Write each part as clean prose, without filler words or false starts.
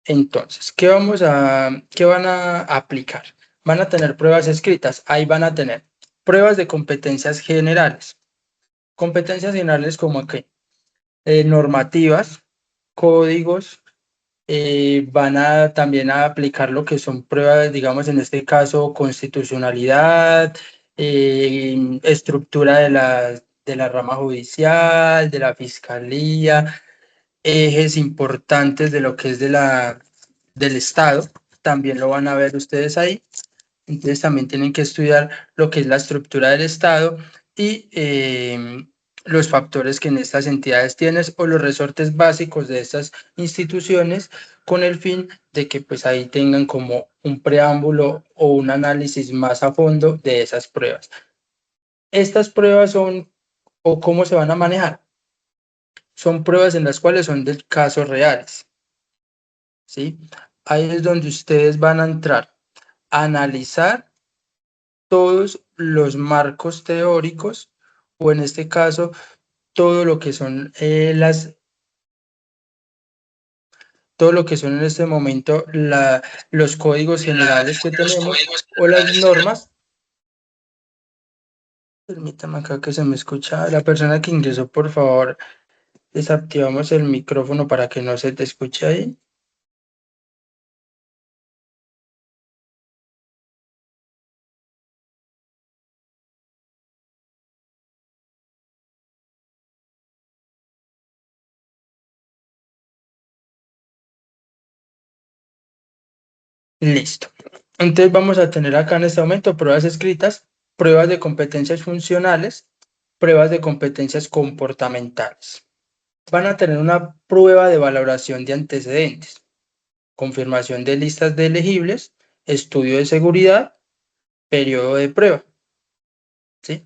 Entonces, ¿qué van a aplicar? Van a tener pruebas escritas, ahí van a tener pruebas de competencias generales. Competencias generales como que normativas, códigos, van a también a aplicar lo que son pruebas, digamos en este caso, constitucionalidad, estructura de la rama judicial, de la fiscalía, ejes importantes de lo que es del Estado, también lo van a ver ustedes ahí. Entonces también tienen que estudiar lo que es la estructura del Estado y los factores que en estas entidades tienes o los resortes básicos de estas instituciones con el fin de que pues ahí tengan como un preámbulo o un análisis más a fondo de esas pruebas. Estas pruebas son, o cómo se van a manejar, son pruebas en las cuales son de casos reales, ¿sí? Ahí es donde ustedes van a entrar a analizar todos los marcos teóricos o en este caso todo lo que son todo lo que son en este momento los códigos generales que tenemos o las normas. Permítame acá que se me escucha. La persona que ingresó, por favor, desactivamos el micrófono para que no se te escuche ahí. Listo. Entonces vamos a tener acá en este momento pruebas escritas, pruebas de competencias funcionales, pruebas de competencias comportamentales. Van a tener una prueba de valoración de antecedentes, confirmación de listas de elegibles, estudio de seguridad, periodo de prueba, ¿sí?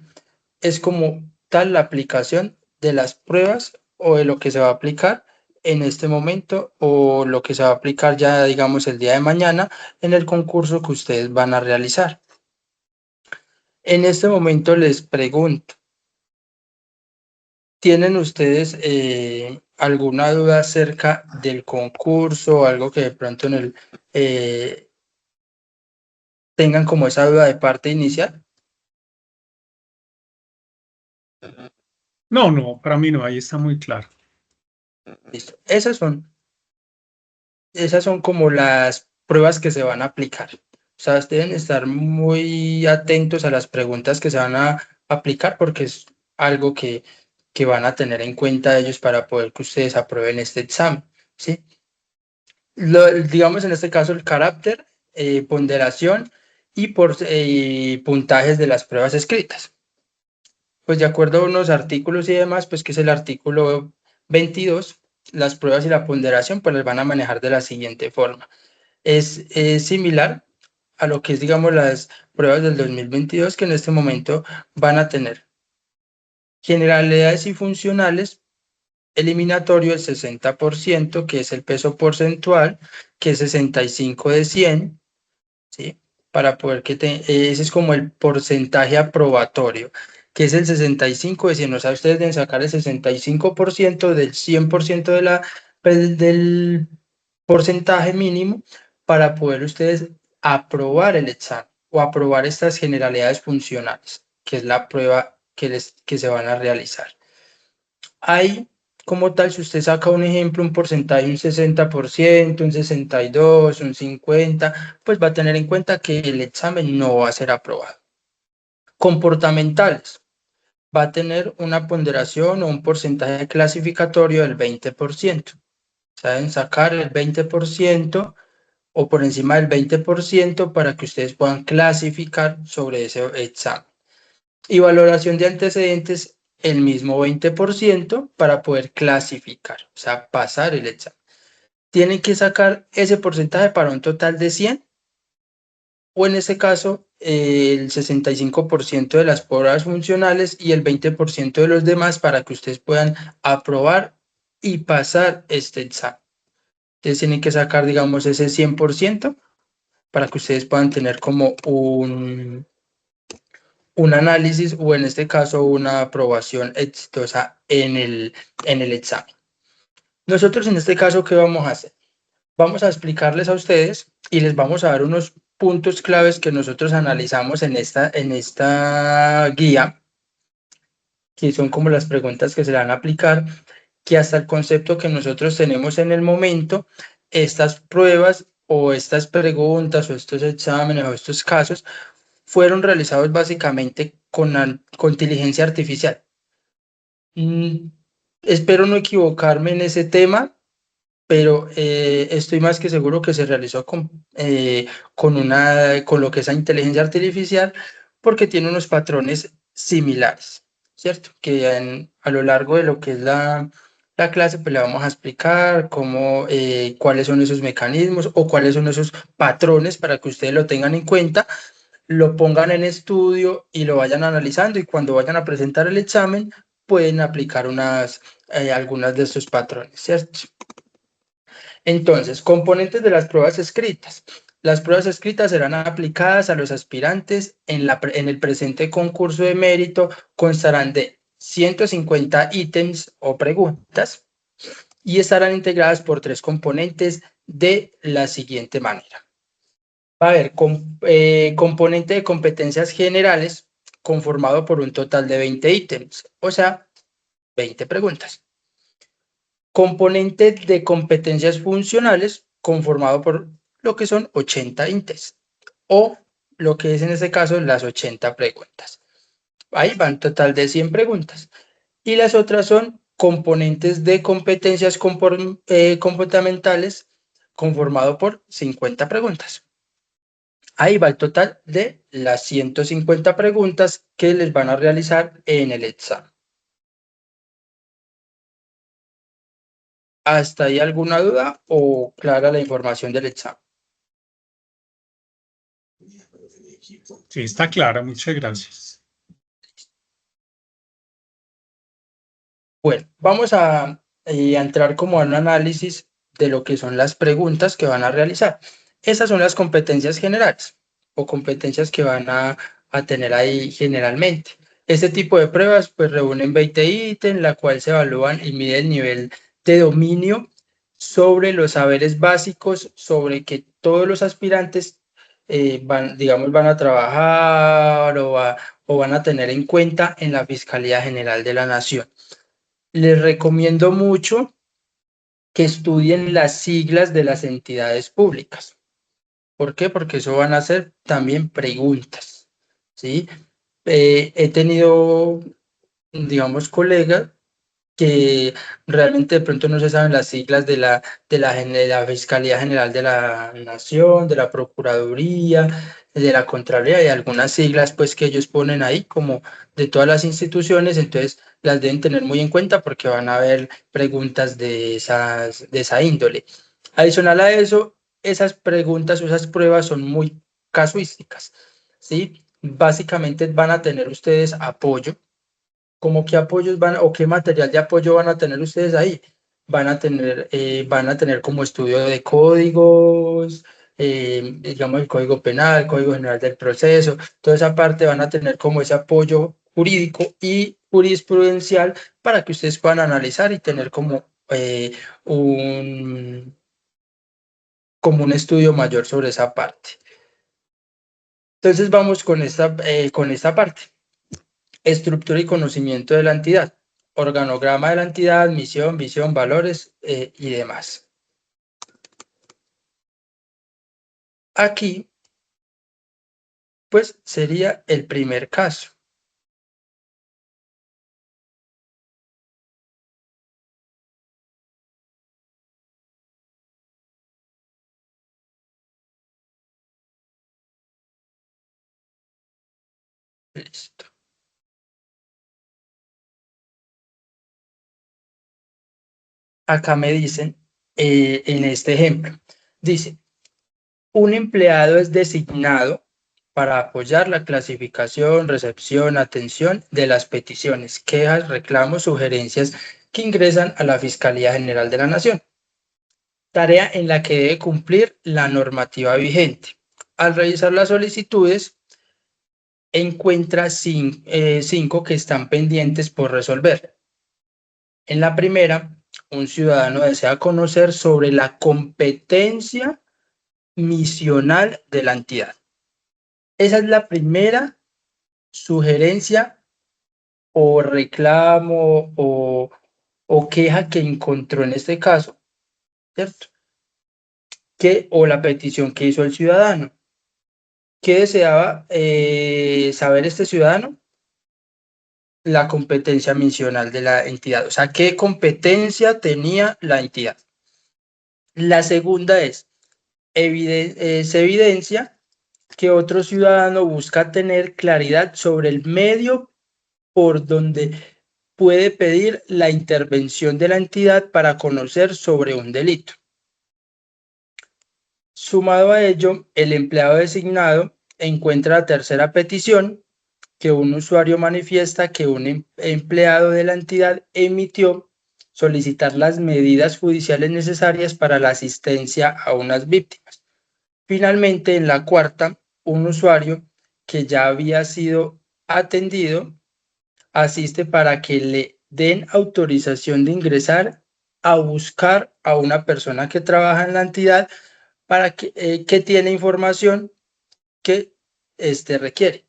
Es como tal la aplicación de las pruebas o de lo que se va a aplicar en este momento o lo que se va a aplicar ya, digamos, el día de mañana en el concurso que ustedes van a realizar. En este momento les pregunto, ¿tienen ustedes alguna duda acerca del concurso o algo que de pronto tengan como esa duda de parte inicial? No, para mí no, ahí está muy claro. Listo. Esas son como las pruebas que se van a aplicar. O sea, deben estar muy atentos a las preguntas que se van a aplicar porque es algo que van a tener en cuenta ellos para poder que ustedes aprueben este examen, ¿sí? Digamos en este caso el carácter, ponderación y puntajes de las pruebas escritas. Pues de acuerdo a unos artículos y demás, pues que es el artículo 22, las pruebas y la ponderación pues las van a manejar de la siguiente forma. Es similar a lo que es, digamos, las pruebas del 2022 que en este momento van a tener generalidades y funcionales, eliminatorio el 60%, que es el peso porcentual, que es 65 de 100, ¿sí? Para poder ese es como el porcentaje aprobatorio, que es el 65 de 100. O sea, ustedes deben sacar el 65% del 100% del porcentaje mínimo para poder ustedes aprobar el examen o aprobar estas generalidades funcionales, que es la prueba que se van a realizar. Ahí, como tal, si usted saca un ejemplo, un porcentaje, un 60%, un 62%, un 50%, pues va a tener en cuenta que el examen no va a ser aprobado. Comportamentales. Va a tener una ponderación o un porcentaje clasificatorio del 20%. Saben sacar el 20% o por encima del 20% para que ustedes puedan clasificar sobre ese examen. Y valoración de antecedentes el mismo 20% para poder clasificar, o sea, pasar el examen. Tienen que sacar ese porcentaje para un total de 100 o en este caso el 65% de las pruebas funcionales y el 20% de los demás para que ustedes puedan aprobar y pasar este examen. Ustedes tienen que sacar, digamos, ese 100% para que ustedes puedan tener como un análisis o en este caso una aprobación exitosa en el examen. Nosotros en este caso, ¿qué vamos a hacer? Vamos a explicarles a ustedes y les vamos a dar unos puntos claves que nosotros analizamos en esta guía, que son como las preguntas que se van a aplicar, que hasta el concepto que nosotros tenemos en el momento, estas pruebas o estas preguntas o estos exámenes o estos casos fueron realizados básicamente con inteligencia artificial. Mm, espero no equivocarme en ese tema, pero estoy más que seguro que se realizó con lo que es la inteligencia artificial, porque tiene unos patrones similares, ¿cierto? Que a lo largo de lo que es la clase, pues le vamos a explicar cómo, cuáles son esos mecanismos o cuáles son esos patrones para que ustedes lo tengan en cuenta, lo pongan en estudio y lo vayan analizando y cuando vayan a presentar el examen pueden aplicar algunas de estos patrones, ¿cierto? Entonces, componentes de las pruebas escritas. Las pruebas escritas serán aplicadas a los aspirantes en el presente concurso de mérito, constarán de 150 ítems o preguntas y estarán integradas por tres componentes de la siguiente manera. Va a haber componente de competencias generales conformado por un total de 20 ítems, o sea, 20 preguntas. Componente de competencias funcionales conformado por lo que son 80 ítems o lo que es en este caso las 80 preguntas. Ahí van un total de 100 preguntas. Y las otras son componentes de competencias comportamentales conformado por 50 preguntas. Ahí va el total de las 150 preguntas que les van a realizar en el examen. ¿Hasta ahí alguna duda o clara la información del examen? Sí, está clara, muchas gracias. Bueno, vamos a entrar como a un análisis de lo que son las preguntas que van a realizar. Esas son las competencias generales o competencias que van a tener ahí generalmente. Este tipo de pruebas pues reúnen 20 ítems, la cual se evalúan y mide el nivel de dominio sobre los saberes básicos, sobre que todos los aspirantes digamos, van a trabajar o van a tener en cuenta en la Fiscalía General de la Nación. Les recomiendo mucho que estudien las siglas de las entidades públicas. ¿Por qué? Porque eso van a ser también preguntas, ¿sí? He tenido, digamos, colegas que realmente de pronto no se saben las siglas de la Fiscalía General de la Nación, de la Procuraduría, de la Contraloría y algunas siglas pues que ellos ponen ahí como de todas las instituciones, entonces las deben tener muy en cuenta porque van a haber preguntas de esa índole. Adicional a eso, esas preguntas o esas pruebas son muy casuísticas, ¿sí? Básicamente van a tener ustedes apoyo. ¿Cómo qué apoyos van o qué material de apoyo van a tener ustedes ahí? Van a tener como estudio de códigos, digamos el Código Penal, el Código General del Proceso, toda esa parte van a tener como ese apoyo jurídico y jurisprudencial para que ustedes puedan analizar y tener un, como un estudio mayor sobre esa parte. Entonces vamos con esta parte. Estructura y conocimiento de la entidad, organograma de la entidad, misión, visión, valores y demás. Aquí, pues, sería el primer caso. Listo. acá me dicen, en este ejemplo, dice, un empleado es designado para apoyar la clasificación, recepción, atención de las peticiones, quejas, reclamos, sugerencias que ingresan a la Fiscalía General de la Nación. Tarea en la que debe cumplir la normativa vigente. Al revisar las solicitudes, encuentra cinco que están pendientes por resolver. En la primera, un ciudadano desea conocer sobre la competencia misional de la entidad. Esa es la primera sugerencia o reclamo o queja que encontró en este caso, ¿cierto? O la petición que hizo el ciudadano. ¿Qué deseaba saber este ciudadano? La competencia misional de la entidad, o sea, qué competencia tenía la entidad. La segunda es, se evidencia que otro ciudadano busca tener claridad sobre el medio por donde puede pedir la intervención de la entidad para conocer sobre un delito. Sumado a ello, el empleado designado encuentra la tercera petición que un usuario manifiesta que un empleado de la entidad emitió solicitar las medidas judiciales necesarias para la asistencia a unas víctimas. Finalmente, en la cuarta, un usuario que ya había sido atendido asiste para que le den autorización de ingresar a buscar a una persona que trabaja en la entidad para que tiene información que requiere.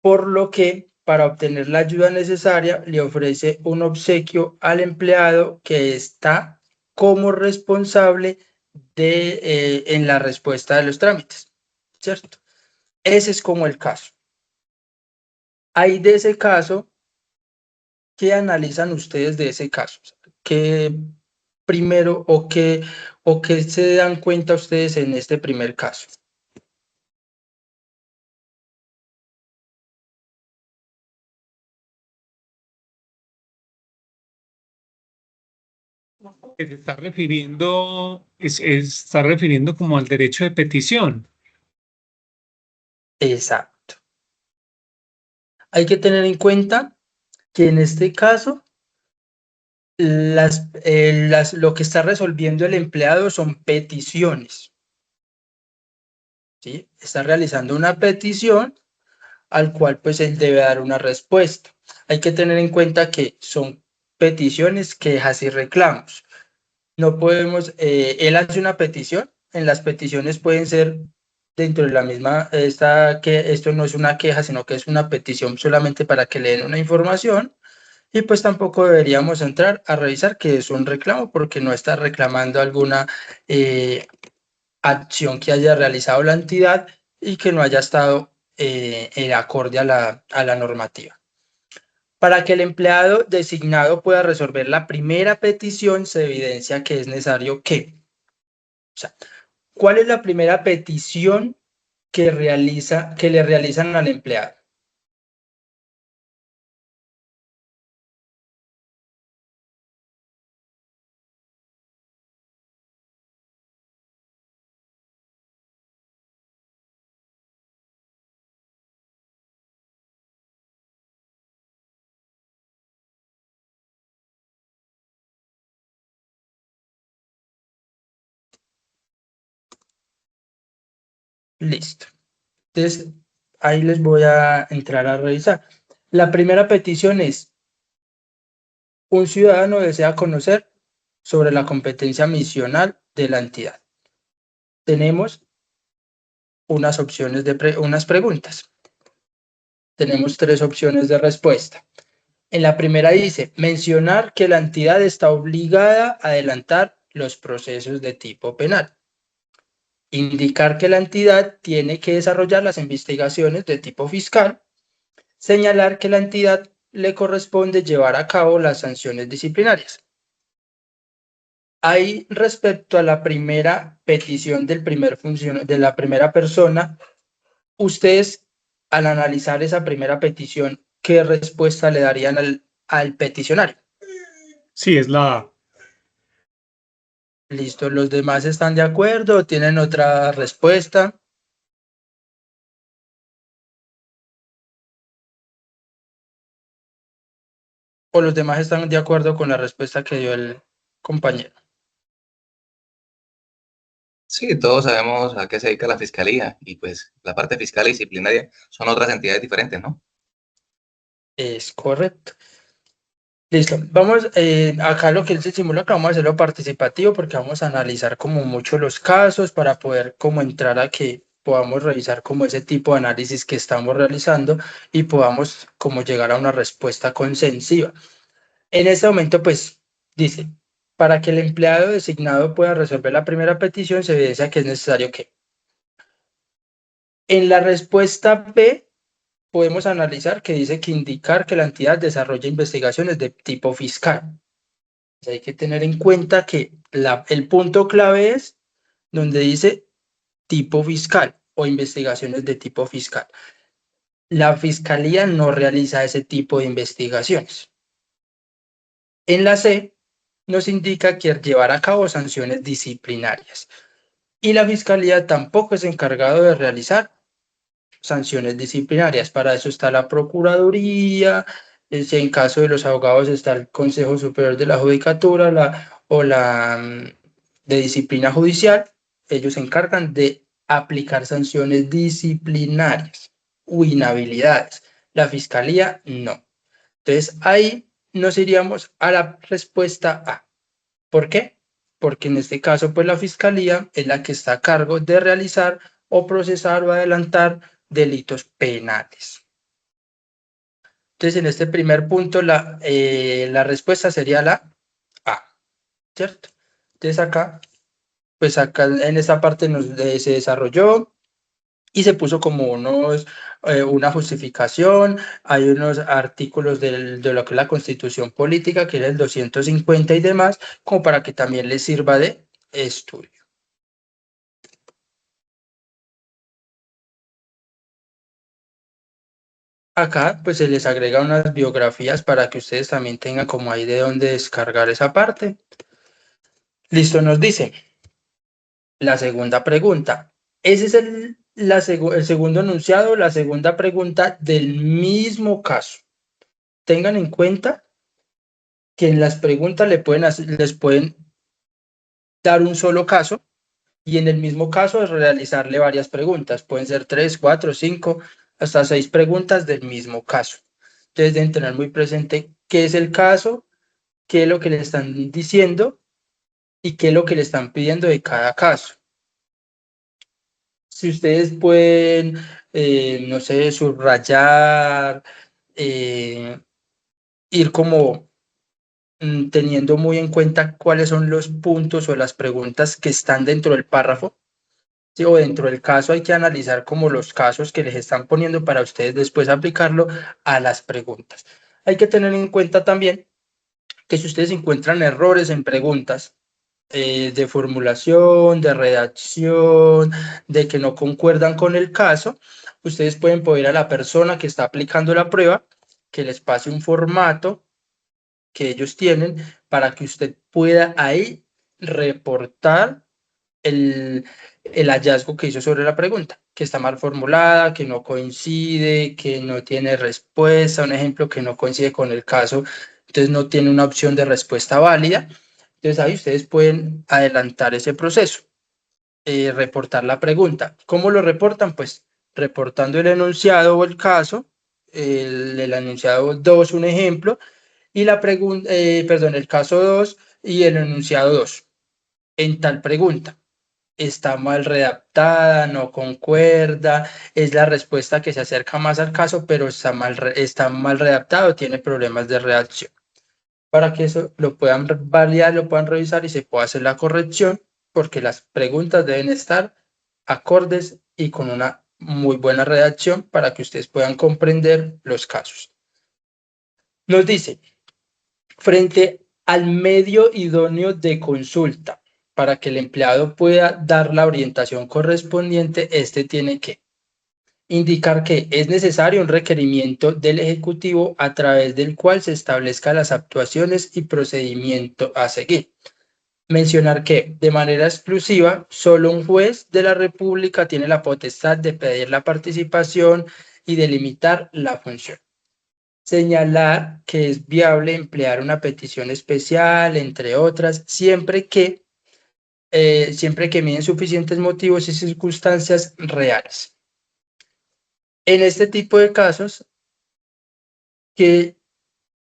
Por lo que, para obtener la ayuda necesaria, le ofrece un obsequio al empleado que está como responsable en la respuesta de los trámites, ¿cierto? Ese es como el caso. Hay de ese caso, ¿qué analizan ustedes de ese caso? ¿Qué primero o qué se dan cuenta ustedes en este primer caso? Que se está refiriendo, está refiriendo como al derecho de petición. Exacto. Hay que tener en cuenta que en este caso lo que está resolviendo el empleado son peticiones, ¿sí? Está realizando una petición al cual pues él debe dar una respuesta. Hay que tener en cuenta que son peticiones, quejas y reclamos. No podemos, él hace una petición, en las peticiones pueden ser dentro de la misma, que esto no es una queja, sino que es una petición solamente para que le den una información. Y pues tampoco deberíamos entrar a revisar que es un reclamo porque no está reclamando alguna acción que haya realizado la entidad y que no haya estado acorde a la normativa. Para que el empleado designado pueda resolver la primera petición, se evidencia que es necesario que, o sea, ¿cuál es la primera petición que le realizan al empleado? Listo. Entonces, ahí les voy a entrar a revisar. La primera petición es, un ciudadano desea conocer sobre la competencia misional de la entidad. Tenemos unas opciones unas preguntas. Tenemos 3 opciones de respuesta. En la primera dice, mencionar que la entidad está obligada a adelantar los procesos de tipo penal. Indicar que la entidad tiene que desarrollar las investigaciones de tipo fiscal. Señalar que la entidad le corresponde llevar a cabo las sanciones disciplinarias. Ahí, respecto a la primera petición de la primera persona, ustedes, al analizar esa primera petición, ¿qué respuesta le darían al peticionario? Sí, es la A. Listo, ¿los demás están de acuerdo o tienen otra respuesta? ¿O los demás están de acuerdo con la respuesta que dio el compañero? Sí, todos sabemos a qué se dedica la fiscalía y pues la parte fiscal y disciplinaria son otras entidades diferentes, ¿no? Es correcto. Listo, vamos, acá lo que él se simula que vamos a hacerlo participativo porque vamos a analizar como mucho los casos para poder como entrar a que podamos revisar como ese tipo de análisis que estamos realizando y podamos como llegar a una respuesta consensiva. En este momento, pues, dice, para que el empleado designado pueda resolver la primera petición, se evidencia que es necesario que en la respuesta B podemos analizar que dice que indicar que la entidad desarrolla investigaciones de tipo fiscal. Hay que tener en cuenta que el punto clave es donde dice tipo fiscal o investigaciones de tipo fiscal. La fiscalía no realiza ese tipo de investigaciones. En la C nos indica que llevar a cabo sanciones disciplinarias y la fiscalía tampoco es encargado de realizar sanciones disciplinarias. Para eso está la Procuraduría, si en caso de los abogados está el Consejo Superior de la Judicatura o la de Disciplina Judicial. Ellos se encargan de aplicar sanciones disciplinarias o inhabilidades. La Fiscalía no. Entonces ahí nos iríamos a la respuesta A. ¿Por qué? Porque en este caso, pues la Fiscalía es la que está a cargo de realizar o procesar o adelantar delitos penales. Entonces, en este primer punto, la respuesta sería la A, ¿cierto? Entonces, acá, pues acá en esta parte se desarrolló y se puso como una justificación, hay unos artículos de lo que es la Constitución Política, que era el 250 y demás, como para que también les sirva de estudio. Acá pues se les agrega unas biografías para que ustedes también tengan como ahí de dónde descargar esa parte. Listo, nos dice la segunda pregunta. Ese es el segundo enunciado, la segunda pregunta del mismo caso. Tengan en cuenta que en las preguntas les pueden dar un solo caso y en el mismo caso realizarle varias preguntas. Pueden ser 3, 4, 5, hasta 6 preguntas del mismo caso. Entonces deben tener muy presente qué es el caso, qué es lo que le están diciendo y qué es lo que le están pidiendo de cada caso. Si ustedes pueden, no sé, subrayar, ir como teniendo muy en cuenta cuáles son los puntos o las preguntas que están dentro del párrafo, ¿sí? O dentro del caso hay que analizar como los casos que les están poniendo para ustedes después aplicarlo a las preguntas. Hay que tener en cuenta también que si ustedes encuentran errores en preguntas, de formulación, de redacción, de que no concuerdan con el caso, ustedes pueden pedir a la persona que está aplicando la prueba que les pase un formato que ellos tienen para que usted pueda ahí reportar el hallazgo que hizo sobre la pregunta, que está mal formulada, que no coincide, que no tiene respuesta, un ejemplo que no coincide con el caso, entonces no tiene una opción de respuesta válida. Entonces ahí ustedes pueden adelantar ese proceso, reportar la pregunta. ¿Cómo lo reportan? Pues reportando el enunciado o el caso, el enunciado 2 un ejemplo, y la pregunta, perdón, el caso 2 y el enunciado 2 en tal pregunta. Está mal redactada, no concuerda, es la respuesta que se acerca más al caso, pero está mal redactado, tiene problemas de redacción. Para que eso lo puedan validar, lo puedan revisar y se pueda hacer la corrección, porque las preguntas deben estar acordes y con una muy buena redacción para que ustedes puedan comprender los casos. Nos dice, frente al medio idóneo de consulta, para que el empleado pueda dar la orientación correspondiente, este tiene que indicar que es necesario un requerimiento del Ejecutivo a través del cual se establezcan las actuaciones y procedimiento a seguir. Mencionar que, de manera exclusiva, solo un juez de la República tiene la potestad de pedir la participación y delimitar la función. Señalar que es viable emplear una petición especial, entre otras, siempre que miden suficientes motivos y circunstancias reales. En este tipo de casos, ¿qué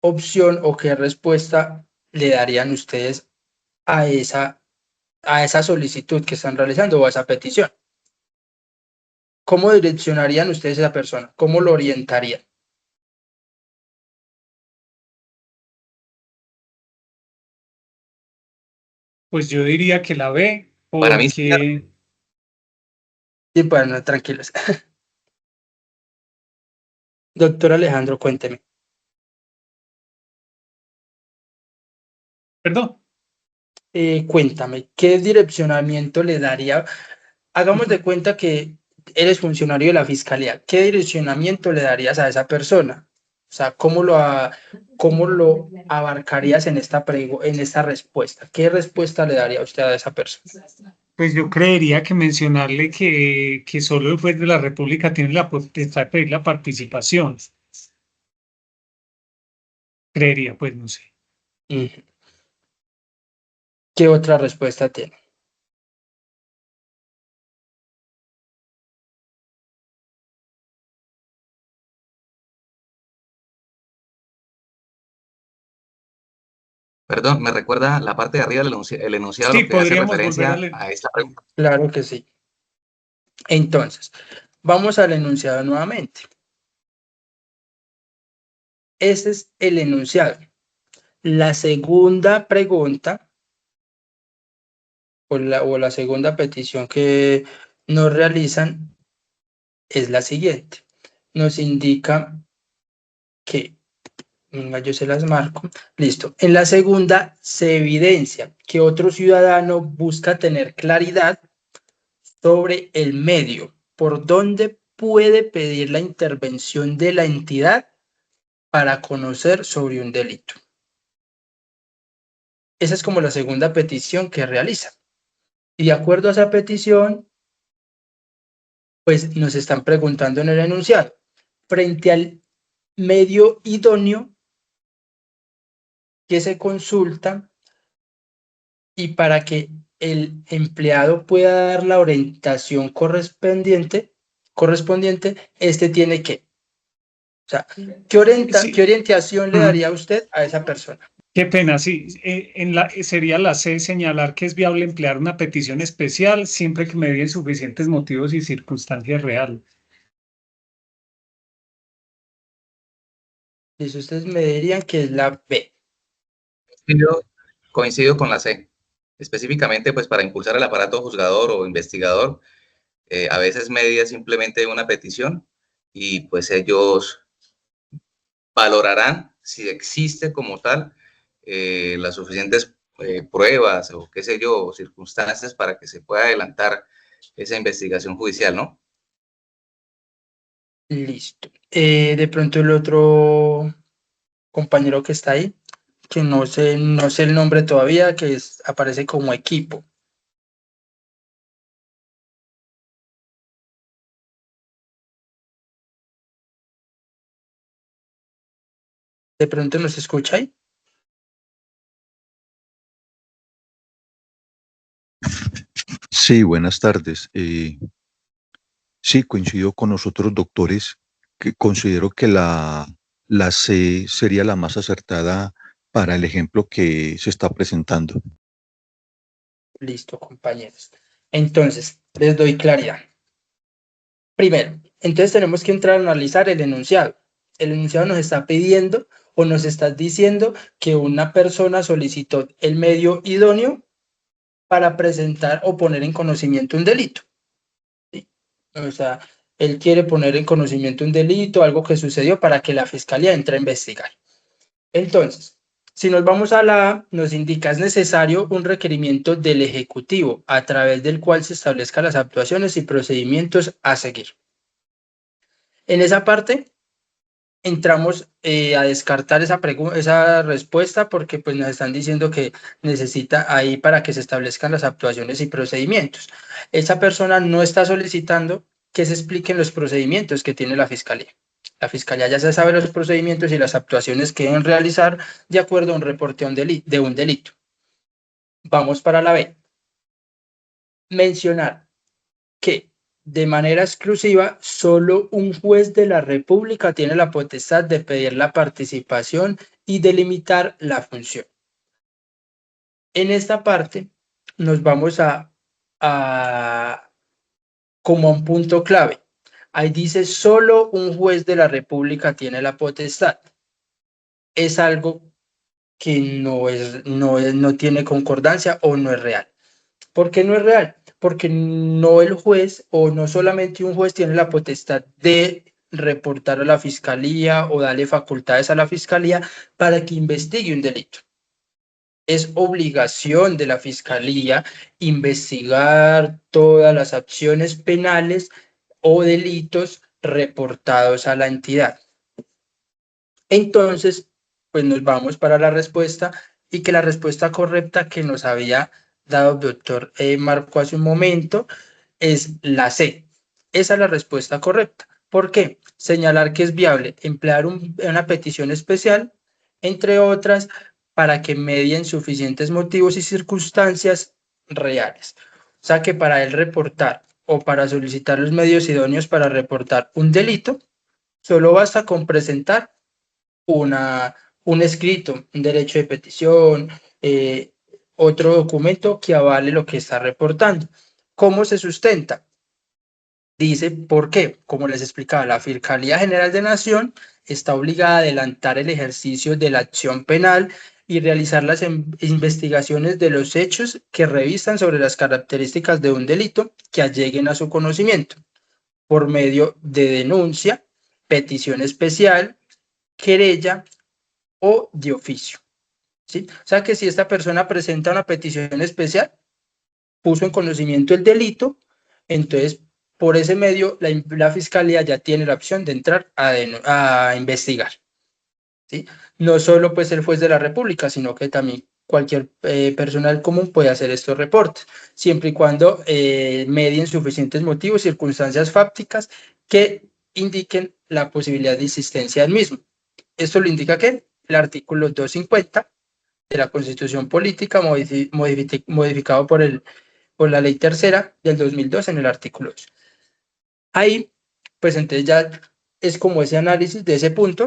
opción o qué respuesta le darían ustedes a esa solicitud que están realizando o a esa petición? ¿Cómo direccionarían ustedes a esa persona? ¿Cómo lo orientarían? Pues yo diría que la B, Para mí, porque, Sí, bueno, tranquilos. Doctor Alejandro, cuénteme. perdón, Cuéntame, ¿qué direccionamiento le daría? Hagamos de cuenta que eres funcionario de la fiscalía. ¿Qué direccionamiento le darías a esa persona? O sea, ¿cómo lo abarcarías en esta respuesta? ¿Qué respuesta le daría usted a esa persona? pues yo creería que mencionarle que solo el juez de la República tiene la potestad de pedir la participación. Creería, pues no sé. Ujú. ¿Qué otra respuesta tiene? perdón, me recuerda la parte de arriba del el enunciado, Sí, lo que hace podríamos volver a referencia leer. a esta pregunta. Claro que sí. Entonces, vamos al enunciado nuevamente. Ese es el enunciado. La segunda pregunta o la segunda petición que nos realizan es la siguiente. Nos indica que, venga, yo se las marco, listo. En la segunda se evidencia que otro ciudadano busca tener claridad sobre el medio por donde puede pedir la intervención de la entidad para conocer sobre un delito. Esa es como la segunda petición que realiza. Y de acuerdo a esa petición, pues nos están preguntando en el enunciado, frente al medio idóneo que se consulta y para que el empleado pueda dar la orientación correspondiente, este tiene que, o sea, ¿qué Sí, orientación le daría usted a esa persona? qué pena, sí. Sería la C, señalar que es viable emplear una petición especial siempre que me den suficientes motivos y circunstancias reales. Dice, ustedes me dirían que es la B. Yo coincido con la C. Específicamente, pues para impulsar el aparato juzgador o investigador, a veces media simplemente una petición y pues ellos valorarán si existe como tal las suficientes pruebas o qué sé yo, circunstancias para que se pueda adelantar esa investigación judicial, ¿no? Listo. De pronto el otro compañero que está ahí, que no sé el nombre todavía, aparece como equipo. ¿De pronto nos escucha ahí? Sí, buenas tardes. Sí, coincido con los otros doctores que considero que la C sería la más acertada para el ejemplo que se está presentando. Listo, compañeros. Entonces, les doy claridad. Primero, entonces tenemos que entrar a analizar el enunciado. El enunciado nos está pidiendo o nos está diciendo que una persona solicitó el medio idóneo para presentar o poner en conocimiento un delito. ¿Sí? O sea, él quiere poner en conocimiento un delito, algo que sucedió para que la fiscalía entre a investigar. Entonces, si nos vamos a la A, nos indica es necesario un requerimiento del Ejecutivo a través del cual se establezcan las actuaciones y procedimientos a seguir. En esa parte entramos a descartar esa respuesta porque pues nos están diciendo que necesita ahí para que se establezcan las actuaciones y procedimientos. Esa persona no está solicitando que se expliquen los procedimientos que tiene la Fiscalía. La Fiscalía ya se sabe los procedimientos y las actuaciones que deben realizar de acuerdo a un reporte de un delito. Vamos para la B. Mencionar que de manera exclusiva solo un juez de la República tiene la potestad de pedir la participación y delimitar la función. En esta parte nos vamos como a un punto clave. Ahí dice solo un juez de la República tiene la potestad. Es algo que no tiene concordancia o no es real. ¿Por qué no es real? Porque no el juez o no solamente un juez tiene la potestad de reportar a la fiscalía o darle facultades a la fiscalía para que investigue un delito. Es obligación de la fiscalía investigar todas las acciones penales o delitos reportados a la entidad. Entonces, pues nos vamos para la respuesta y que la respuesta correcta que nos había dado el doctor Marco hace un momento es la C. Esa es la respuesta correcta. ¿Por qué? Señalar que es viable emplear una petición especial, entre otras, para que medien suficientes motivos y circunstancias reales. O sea que para él reportar o para solicitar los medios idóneos para reportar un delito, solo basta con presentar un escrito, un derecho de petición, otro documento que avale lo que está reportando. ¿Cómo se sustenta? Dice, ¿por qué? Como les explicaba, la Fiscalía General de Nación está obligada a adelantar el ejercicio de la acción penal y realizar las investigaciones de los hechos que revisan sobre las características de un delito que alleguen a su conocimiento por medio de denuncia, petición especial, querella o de oficio. ¿Sí? O sea que si esta persona presenta una petición especial, puso en conocimiento el delito, entonces por ese medio la fiscalía ya tiene la opción de entrar a investigar. ¿Sí? No solo pues el juez de la República, sino que también cualquier persona del común puede hacer estos reportes, siempre y cuando medien suficientes motivos, circunstancias fácticas que indiquen la posibilidad de existencia del mismo. Esto lo indica que el artículo 250 de la Constitución Política, modificado por la Ley Tercera del 2002 en el artículo 8. Ahí, pues entonces ya es como ese análisis de ese punto,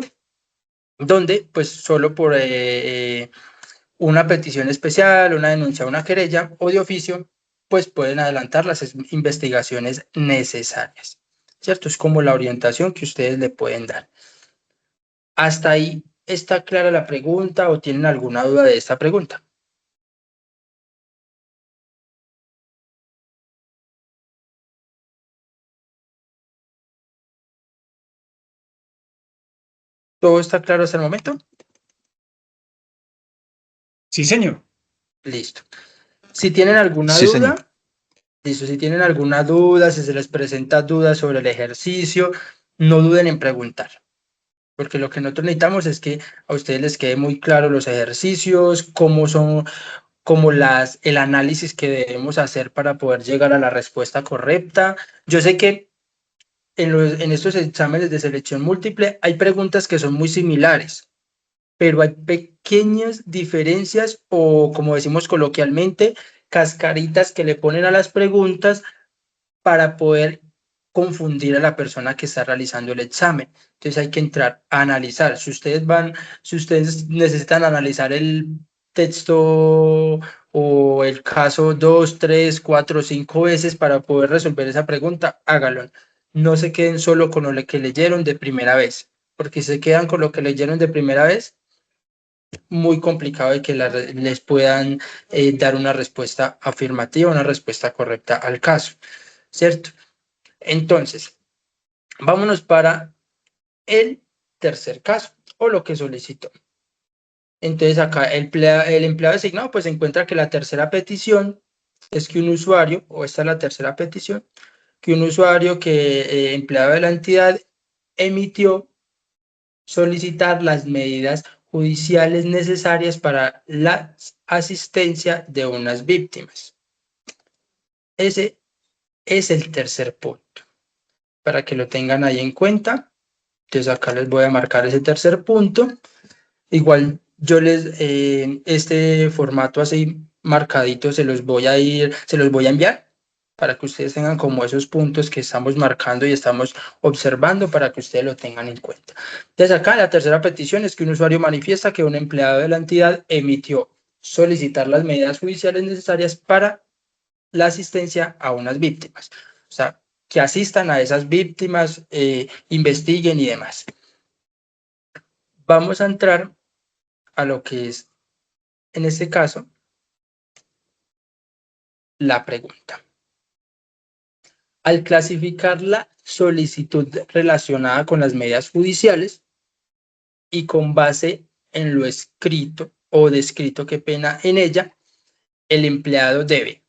donde pues solo por una petición especial, una denuncia, una querella o de oficio, pues pueden adelantar las investigaciones necesarias, ¿cierto? Es como la orientación que ustedes le pueden dar. Hasta ahí, ¿está clara la pregunta o tienen alguna duda de esta pregunta? ¿Todo está claro hasta el momento? Sí, señor. Listo. Si tienen alguna Sí, duda, señor. listo, si tienen alguna duda, si se les presenta dudas sobre el ejercicio, no duden en preguntar. Porque lo que nosotros necesitamos es que a ustedes les quede muy claro los ejercicios, cómo son, como el análisis que debemos hacer para poder llegar a la respuesta correcta. Yo sé que en estos exámenes de selección múltiple hay preguntas que son muy similares, pero hay pequeñas diferencias o, como decimos coloquialmente, cascaritas que le ponen a las preguntas para poder confundir a la persona que está realizando el examen. Entonces hay que entrar a analizar. Si ustedes necesitan analizar el texto o el caso 2, 3, 4, 5 veces para poder resolver esa pregunta, háganlo. No se queden solo con lo que leyeron de primera vez, porque si se quedan con lo que leyeron de primera vez, muy complicado de que les puedan dar una respuesta afirmativa, una respuesta correcta al caso, ¿cierto? Entonces, vámonos para el tercer caso o lo que solicitó. Entonces acá el empleado designado pues encuentra que la tercera petición es que un usuario, o esta es la tercera petición, que un usuario que empleado de la entidad emitió solicitar las medidas judiciales necesarias para la asistencia de unas víctimas. Ese es el tercer punto, para que lo tengan ahí en cuenta. Entonces acá les voy a marcar ese tercer punto. Igual yo este formato así marcadito se los voy a enviar para que ustedes tengan como esos puntos que estamos marcando y estamos observando para que ustedes lo tengan en cuenta. Entonces acá la tercera petición es que un usuario manifiesta que un empleado de la entidad emitió solicitar las medidas judiciales necesarias para la asistencia a unas víctimas. O sea, que asistan a esas víctimas, investiguen y demás. Vamos a entrar a lo que es, en este caso, la pregunta. Al clasificar la solicitud relacionada con las medidas judiciales y con base en lo escrito o descrito, qué pena, en ella, el empleado debe.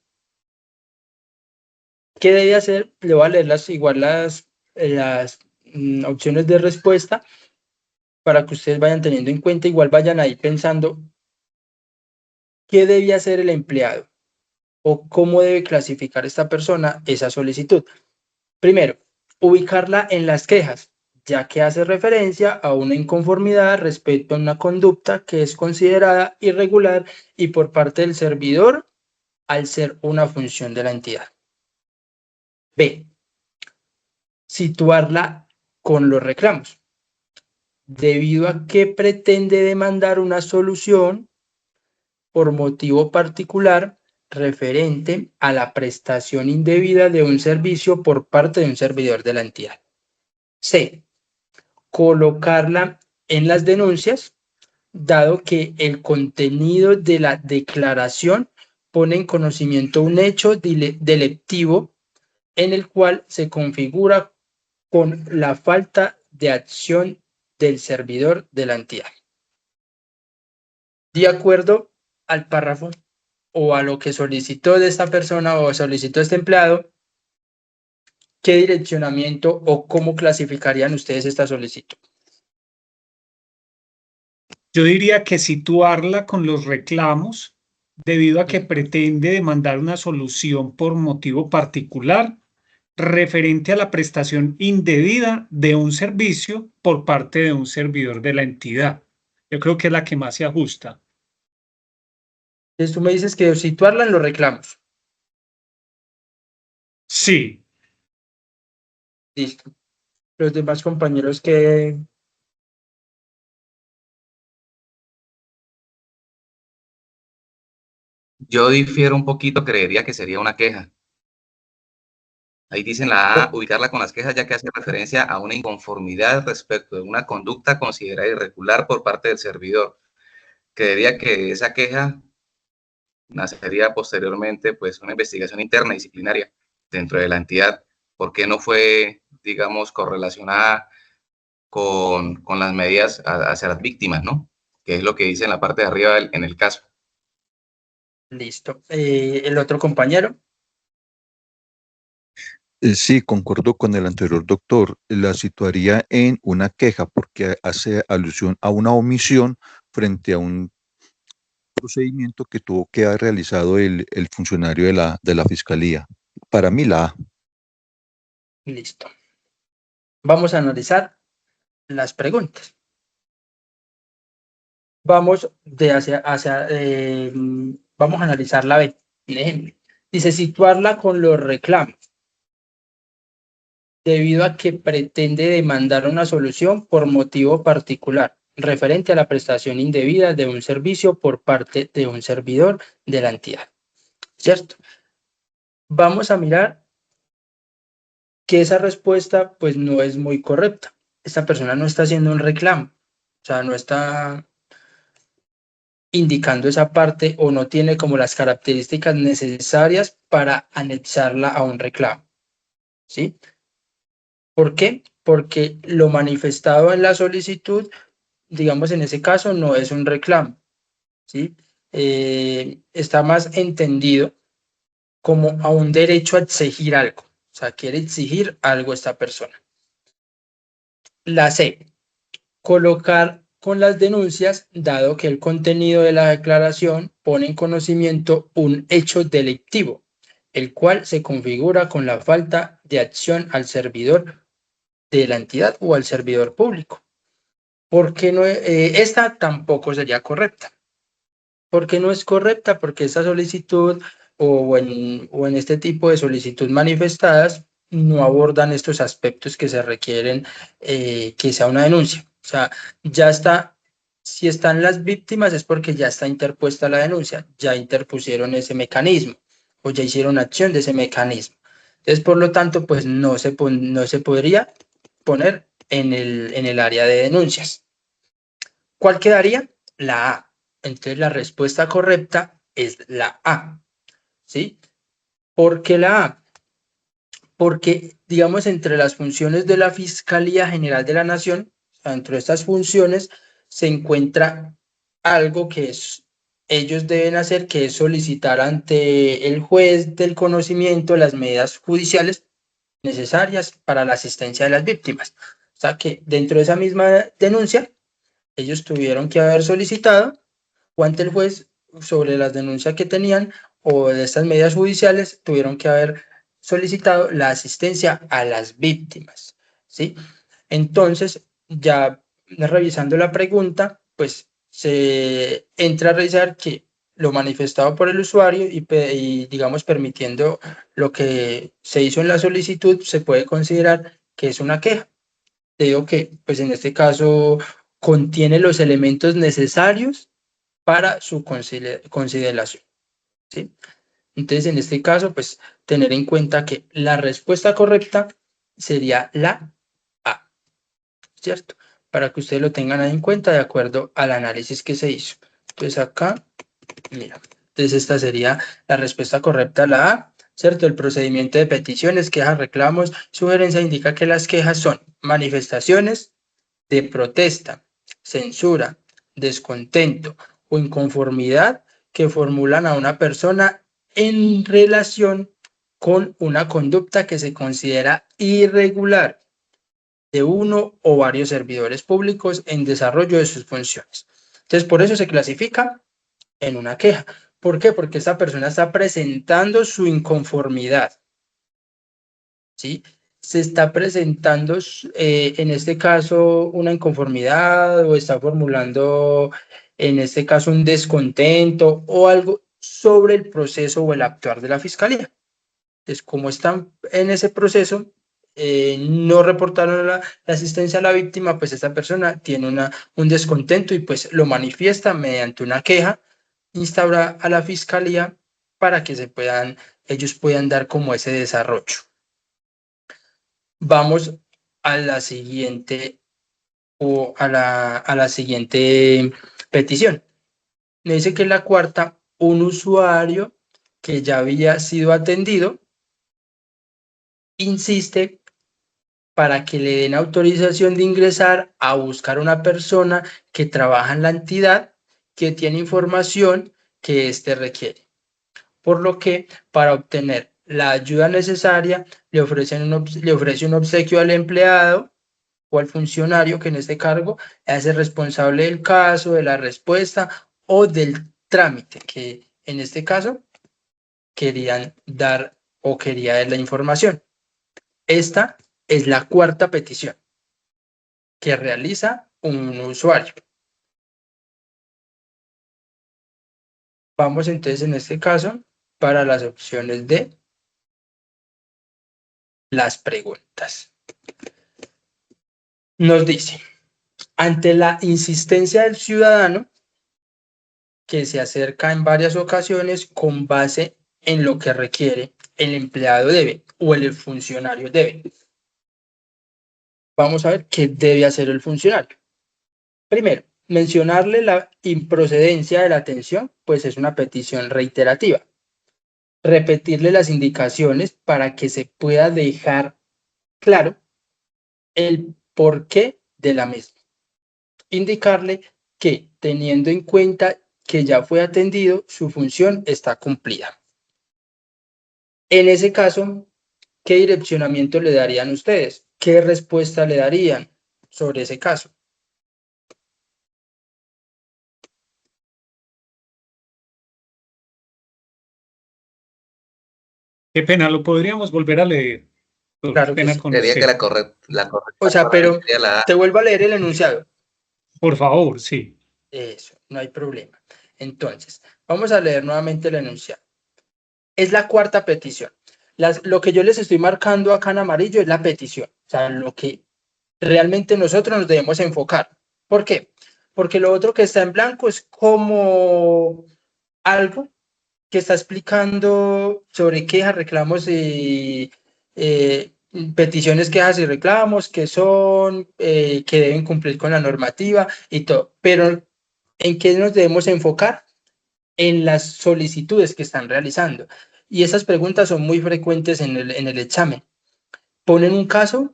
¿Qué debe hacer? Le voy a leer las opciones de respuesta para que ustedes vayan teniendo en cuenta, igual vayan ahí pensando qué debe hacer el empleado o cómo debe clasificar esta persona esa solicitud. Primero, ubicarla en las quejas, ya que hace referencia a una inconformidad respecto a una conducta que es considerada irregular y por parte del servidor al ser una función de la entidad. B, situarla con los reclamos, debido a que pretende demandar una solución por motivo particular referente a la prestación indebida de un servicio por parte de un servidor de la entidad. C, colocarla en las denuncias, dado que el contenido de la declaración pone en conocimiento un hecho delictivo en el cual se configura con la falta de acción del servidor de la entidad. De acuerdo al párrafo o a lo que solicitó de esta persona o solicitó este empleado, ¿qué direccionamiento o cómo clasificarían ustedes esta solicitud? Yo diría que situarla con los reclamos, debido a que pretende demandar una solución por motivo particular referente a la prestación indebida de un servicio por parte de un servidor de la entidad. Yo creo que es la que más se ajusta. Entonces tú me dices que situarla en los reclamos. Sí. Listo. Los demás compañeros que... Yo difiero un poquito, creería que sería una queja. Ahí dicen la A, ubicarla con las quejas, ya que hace referencia a una inconformidad respecto de una conducta considerada irregular por parte del servidor. Creería que esa queja nacería posteriormente, pues, una investigación interna disciplinaria dentro de la entidad. ¿Por qué no fue, digamos, correlacionada con las medidas hacia las víctimas, ¿no? Que es lo que dice en la parte de arriba en el caso. Listo. ¿El otro compañero? Sí, concuerdo con el anterior doctor. La situaría en una queja porque hace alusión a una omisión frente a un procedimiento que tuvo que haber realizado el funcionario de la fiscalía. Para mí, la A. Listo. Vamos a analizar las preguntas. Vamos vamos a analizar la B. Ejemplo. Dice situarla con los reclamos, debido a que pretende demandar una solución por motivo particular, referente a la prestación indebida de un servicio por parte de un servidor de la entidad. ¿Cierto? Vamos a mirar que esa respuesta pues no es muy correcta. Esta persona no está haciendo un reclamo, o sea, no está indicando esa parte o no tiene como las características necesarias para anexarla a un reclamo. ¿Sí? ¿Por qué? Porque lo manifestado en la solicitud, digamos en ese caso, no es un reclamo. ¿Sí? Está más entendido como a un derecho a exigir algo. O sea, quiere exigir algo esta persona. La C, colocar con las denuncias, dado que el contenido de la declaración pone en conocimiento un hecho delictivo, el cual se configura con la falta de acción al servidor de la entidad o al servidor público. Porque no, esta tampoco sería correcta. ¿Por qué no es correcta? Porque esta solicitud o en este tipo de solicitud manifestadas no abordan estos aspectos que se requieren que sea una denuncia. O sea, ya está, si están las víctimas es porque ya está interpuesta la denuncia, ya interpusieron ese mecanismo o ya hicieron acción de ese mecanismo. Entonces, por lo tanto, pues no se podría poner en el área de denuncias. ¿Cuál quedaría? La A. Entonces la respuesta correcta es la A. ¿Sí? ¿Por qué la A? Porque, digamos, entre las funciones de la Fiscalía General de la Nación, dentro de estas funciones, se encuentra algo que ellos deben hacer, que es solicitar ante el juez del conocimiento las medidas judiciales necesarias para la asistencia de las víctimas. O sea que dentro de esa misma denuncia, ellos tuvieron que haber solicitado o ante el juez sobre las denuncias que tenían o de estas medidas judiciales, tuvieron que haber solicitado la asistencia a las víctimas, ¿sí? Entonces, ya revisando la pregunta, pues se entra a revisar que lo manifestado por el usuario y digamos, permitiendo lo que se hizo en la solicitud, se puede considerar que es una queja. Te digo que, pues en este caso, contiene los elementos necesarios para su consideración, ¿sí? Entonces, en este caso, pues tener en cuenta que la respuesta correcta sería la A, ¿cierto? Para que ustedes lo tengan ahí en cuenta de acuerdo al análisis que se hizo. Entonces, acá, mira, entonces esta sería la respuesta correcta, la A, ¿cierto? El procedimiento de peticiones, quejas, reclamos, sugerencia indica que las quejas son manifestaciones de protesta, censura, descontento o inconformidad que formulan a una persona en relación con una conducta que se considera irregular de uno o varios servidores públicos en desarrollo de sus funciones. Entonces, por eso se clasifica en una queja. ¿Por qué? Porque esta persona está presentando su inconformidad, ¿sí? Se está presentando, en este caso, una inconformidad o está formulando, en este caso, un descontento o algo sobre el proceso o el actuar de la fiscalía. Entonces, como están en ese proceso, no reportaron la asistencia a la víctima, pues esta persona tiene un descontento y pues lo manifiesta mediante una queja, instaura a la fiscalía para que ellos puedan dar como ese desarrollo. Vamos a la siguiente o a la siguiente petición. Me dice que la cuarta, un usuario que ya había sido atendido insiste para que le den autorización de ingresar a buscar una persona que trabaja en la entidad que tiene información que éste requiere. Por lo que, para obtener la ayuda necesaria, le ofrece un obsequio al empleado o al funcionario que en este cargo es el responsable del caso, de la respuesta o del trámite, que en este caso querían dar o quería dar la información. Esta es la cuarta petición que realiza un usuario. Vamos entonces en este caso para las opciones de las preguntas. Nos dice, ante la insistencia del ciudadano que se acerca en varias ocasiones con base en lo que requiere, el empleado debe o el funcionario debe. Vamos a ver qué debe hacer el funcionario. Primero, mencionarle la improcedencia de la atención, pues es una petición reiterativa. Repetirle las indicaciones para que se pueda dejar claro el porqué de la misma. Indicarle que, teniendo en cuenta que ya fue atendido, su función está cumplida. En ese caso, ¿qué direccionamiento le darían ustedes? ¿Qué respuesta le darían? sobre ese caso. Qué pena, lo podríamos volver a leer. Qué Claro que pena sí. con Sería que usted. la correcta O sea, para mí pero sería la A. te vuelvo a leer el enunciado. Por favor, sí. Eso, no hay problema. Entonces, vamos a leer nuevamente el enunciado. Es la cuarta petición. Lo que yo les estoy marcando acá en amarillo es la petición. O sea, lo que realmente nosotros nos debemos enfocar. ¿Por qué? Porque lo otro que está en blanco es como algo que está explicando sobre quejas, reclamos y peticiones, quejas y reclamos, que son, que deben cumplir con la normativa y todo. Pero ¿en qué nos debemos enfocar? En las solicitudes que están realizando. Y esas preguntas son muy frecuentes en el examen. Ponen un caso,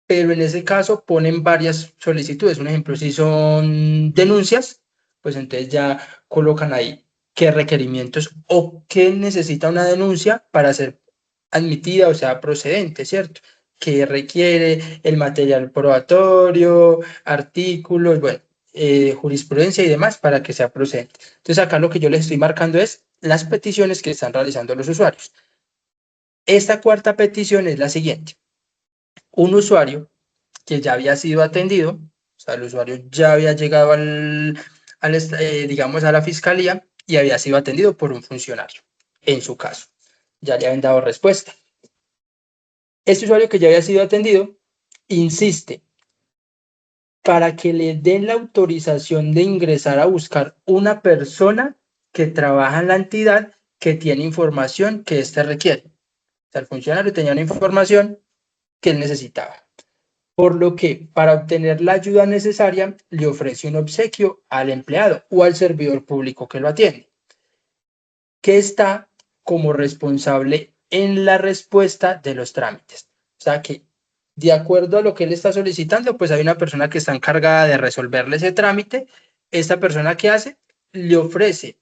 pero en ese caso ponen varias solicitudes. Un ejemplo, si son denuncias, pues entonces ya colocan ahí qué requerimientos o qué necesita una denuncia para ser admitida o sea procedente, ¿cierto? Que requiere el material probatorio, artículos, bueno, jurisprudencia y demás para que sea procedente. Entonces acá lo que yo les estoy marcando es las peticiones que están realizando los usuarios. Esta cuarta petición es la siguiente. Un usuario que ya había sido atendido, o sea, el usuario ya había llegado digamos, a la fiscalía y había sido atendido por un funcionario, en su caso. Ya le habían dado respuesta. Este usuario que ya había sido atendido insiste para que le den la autorización de ingresar a buscar una persona que trabaja en la entidad que tiene información que éste requiere. O sea, el funcionario tenía una información que él necesitaba. Por lo que, para obtener la ayuda necesaria, le ofrece un obsequio al empleado o al servidor público que lo atiende, que está como responsable en la respuesta de los trámites. O sea que, de acuerdo a lo que él está solicitando, pues hay una persona que está encargada de resolverle ese trámite. Esta persona que hace, le ofrece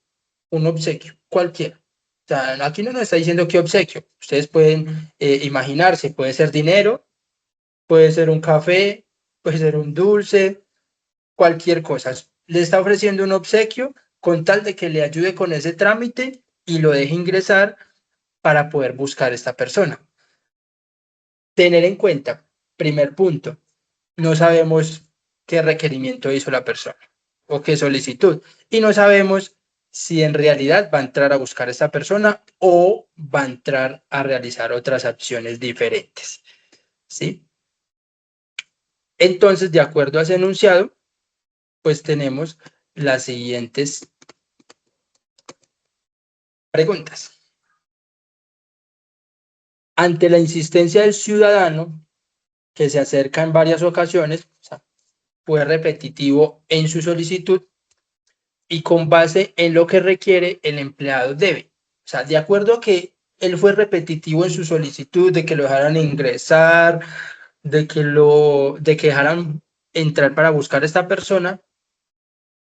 un obsequio, cualquiera. O sea, aquí no nos está diciendo qué obsequio. Ustedes pueden imaginarse, puede ser dinero, puede ser un café, puede ser un dulce, cualquier cosa. Le está ofreciendo un obsequio con tal de que le ayude con ese trámite y lo deje ingresar para poder buscar a esta persona. Tener en cuenta, primer punto, no sabemos qué requerimiento hizo la persona o qué solicitud y no sabemos si en realidad va a entrar a buscar a esta persona o va a entrar a realizar otras acciones diferentes. ¿Sí? Entonces, de acuerdo a ese enunciado, pues tenemos las siguientes preguntas. Ante la insistencia del ciudadano, que se acerca en varias ocasiones, o sea, fue repetitivo en su solicitud y con base en lo que requiere, el empleado debe. O sea, de acuerdo a que él fue repetitivo en su solicitud de que lo dejaran ingresar, de que dejaran entrar para buscar a esta persona,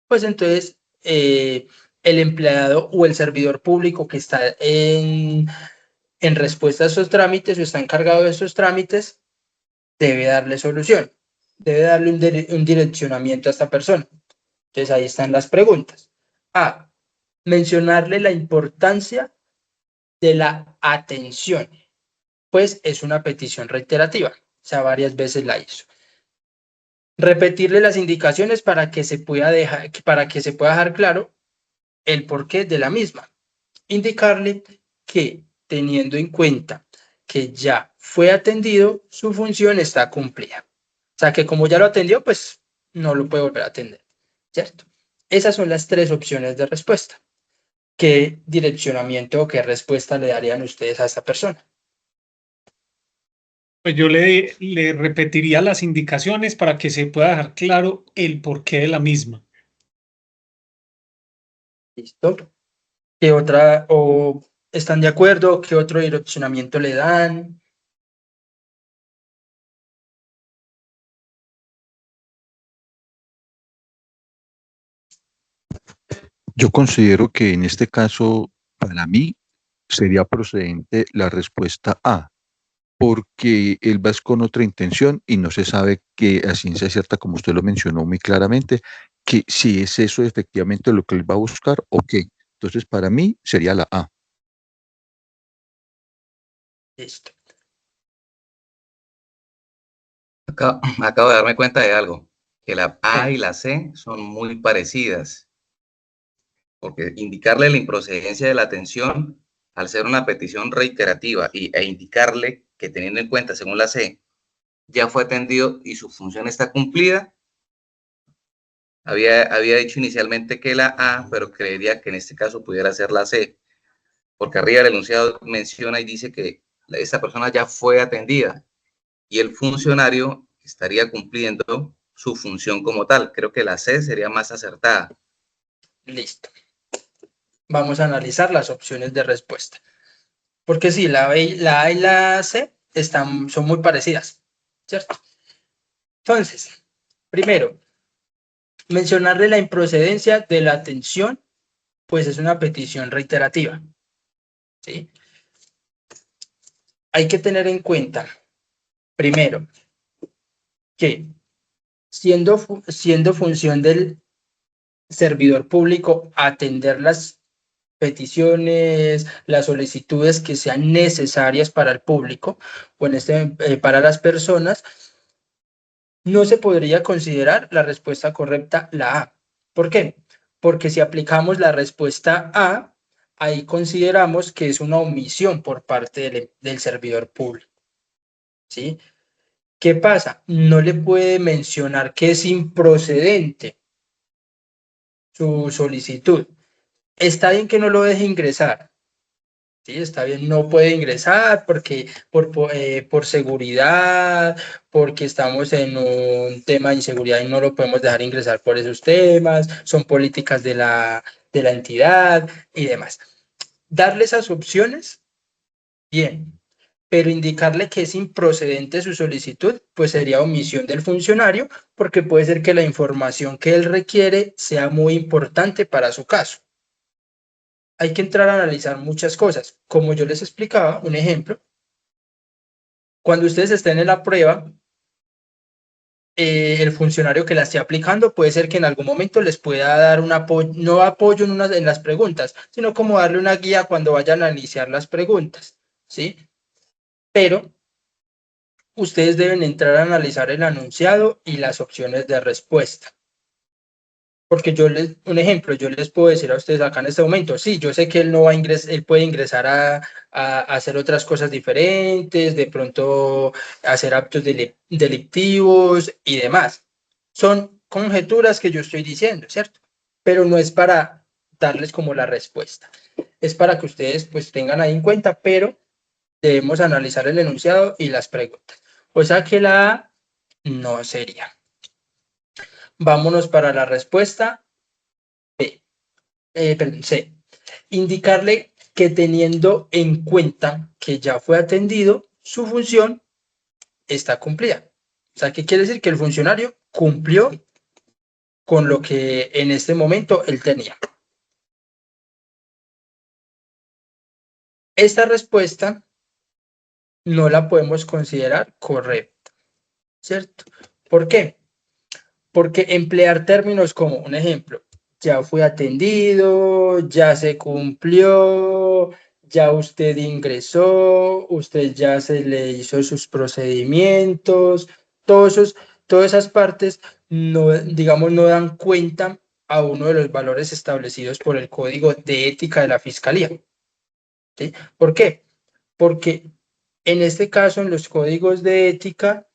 pues entonces el empleado o el servidor público que está en respuesta a esos trámites o está encargado de esos trámites debe darle solución, debe darle un direccionamiento a esta persona. Entonces ahí están las preguntas. A, mencionarle la importancia de la atención, pues es una petición reiterativa, o sea, varias veces la hizo. Repetirle las indicaciones para que se pueda dejar claro el porqué de la misma. Indicarle que, teniendo en cuenta que ya fue atendido, su función está cumplida. O sea, que como ya lo atendió, pues no lo puede volver a atender, ¿cierto? Esas son las tres opciones de respuesta. ¿Qué direccionamiento o qué respuesta le darían ustedes a esta persona? Pues yo le repetiría las indicaciones para que se pueda dejar claro el porqué de la misma. ¿Listo? ¿Qué otra, o están de acuerdo? ¿Qué otro direccionamiento le dan? Yo considero que en este caso, para mí, sería procedente la respuesta A, porque él va con otra intención y no se sabe que a ciencia cierta, como usted lo mencionó muy claramente, que si es eso efectivamente lo que él va a buscar o qué. Entonces, para mí sería la A. Listo. Acabo de darme cuenta de algo, que la A Sí. y la C son muy parecidas, porque indicarle la improcedencia de la atención, al ser una petición reiterativa e indicarle que teniendo en cuenta, según la C, ya fue atendido y su función está cumplida. Había dicho inicialmente que la A, pero creería que en este caso pudiera ser la C, porque arriba el enunciado menciona y dice que esta persona ya fue atendida y el funcionario estaría cumpliendo su función como tal. Creo que la C sería más acertada. Listo. Vamos a analizar las opciones de respuesta. Porque sí, la A y la C son muy parecidas, ¿cierto? Entonces, primero, mencionarle la improcedencia de la atención, pues es una petición reiterativa, ¿sí? Hay que tener en cuenta, primero, que siendo función del servidor público atender las peticiones, las solicitudes que sean necesarias para el público o para las personas, no se podría considerar la respuesta correcta la A. ¿Por qué? Porque si aplicamos la respuesta A, ahí consideramos que es una omisión por parte del servidor público, ¿sí? ¿Qué pasa? No le puede mencionar que es improcedente su solicitud. Está bien que no lo deje ingresar. Sí, está bien, no puede ingresar porque por seguridad, porque estamos en un tema de inseguridad y no lo podemos dejar ingresar por esos temas, son políticas de la entidad y demás. Darle esas opciones, bien, pero indicarle que es improcedente su solicitud, pues sería omisión del funcionario, porque puede ser que la información que él requiere sea muy importante para su caso. Hay que entrar a analizar muchas cosas. Como yo les explicaba, un ejemplo, cuando ustedes estén en la prueba, el funcionario que la esté aplicando puede ser que en algún momento les pueda dar un apoyo, no apoyo en las preguntas, sino como darle una guía cuando vayan a iniciar las preguntas, ¿sí? Pero ustedes deben entrar a analizar el anunciado y las opciones de respuesta. Porque un ejemplo, yo les puedo decir a ustedes acá en este momento, sí, yo sé que él no va a ingresar, él puede ingresar a hacer otras cosas diferentes, de pronto hacer actos delictivos y demás. Son conjeturas que yo estoy diciendo, ¿cierto? Pero no es para darles como la respuesta. Es para que ustedes pues tengan ahí en cuenta, pero debemos analizar el enunciado y las preguntas. O sea que la A no sería. Vámonos para la respuesta C. Indicarle que teniendo en cuenta que ya fue atendido, su función está cumplida. O sea, ¿qué quiere decir? Que el funcionario cumplió con lo que en este momento él tenía. Esta respuesta no la podemos considerar correcta, ¿cierto? ¿Por qué? Porque emplear términos como, un ejemplo, ya fue atendido, ya se cumplió, ya usted ingresó, usted ya se le hizo sus procedimientos, todas esas partes no, digamos, no dan cuenta a uno de los valores establecidos por el Código de Ética de la Fiscalía. ¿Sí? ¿Por qué? Porque en este caso, en los códigos de ética,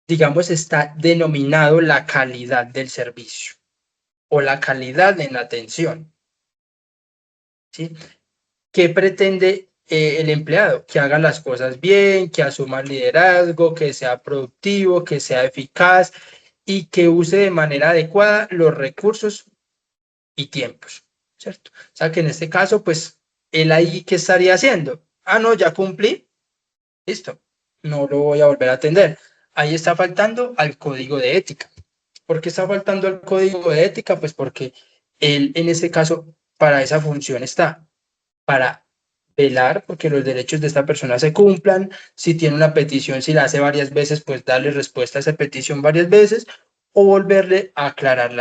digamos, está denominado la calidad del servicio o la calidad en la atención. ¿Sí? ¿Qué pretende el empleado? Que haga las cosas bien, que asuma liderazgo, que sea productivo, que sea eficaz y que use de manera adecuada los recursos y tiempos, ¿cierto? O sea, que en este caso, pues, él ahí, ¿qué estaría haciendo? Ah, no, ya cumplí, listo, no lo voy a volver a atender. Ahí está faltando al código de ética. ¿Por qué está faltando al código de ética? Pues porque él, en este caso, para esa función está, para velar porque los derechos de esta persona se cumplan. Si tiene una petición, si la hace varias veces, pues darle respuesta a esa petición varias veces o volverle a aclarar,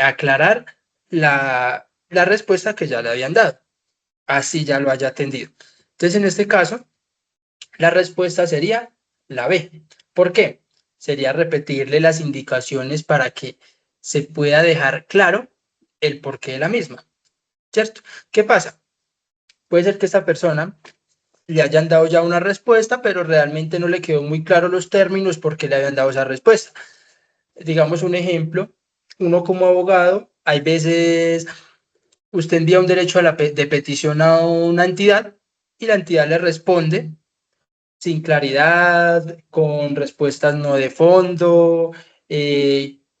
aclarar la respuesta que ya le habían dado. Así ya lo haya atendido. Entonces, en este caso, la respuesta sería la B. ¿Por qué? Sería repetirle las indicaciones para que se pueda dejar claro el porqué de la misma, ¿cierto? ¿Qué pasa? Puede ser que esta persona le hayan dado ya una respuesta, pero realmente no le quedó muy claro los términos por qué le habían dado esa respuesta. Digamos un ejemplo, uno como abogado, hay veces usted envía un derecho de petición a una entidad y la entidad le responde sin claridad, con respuestas no de fondo,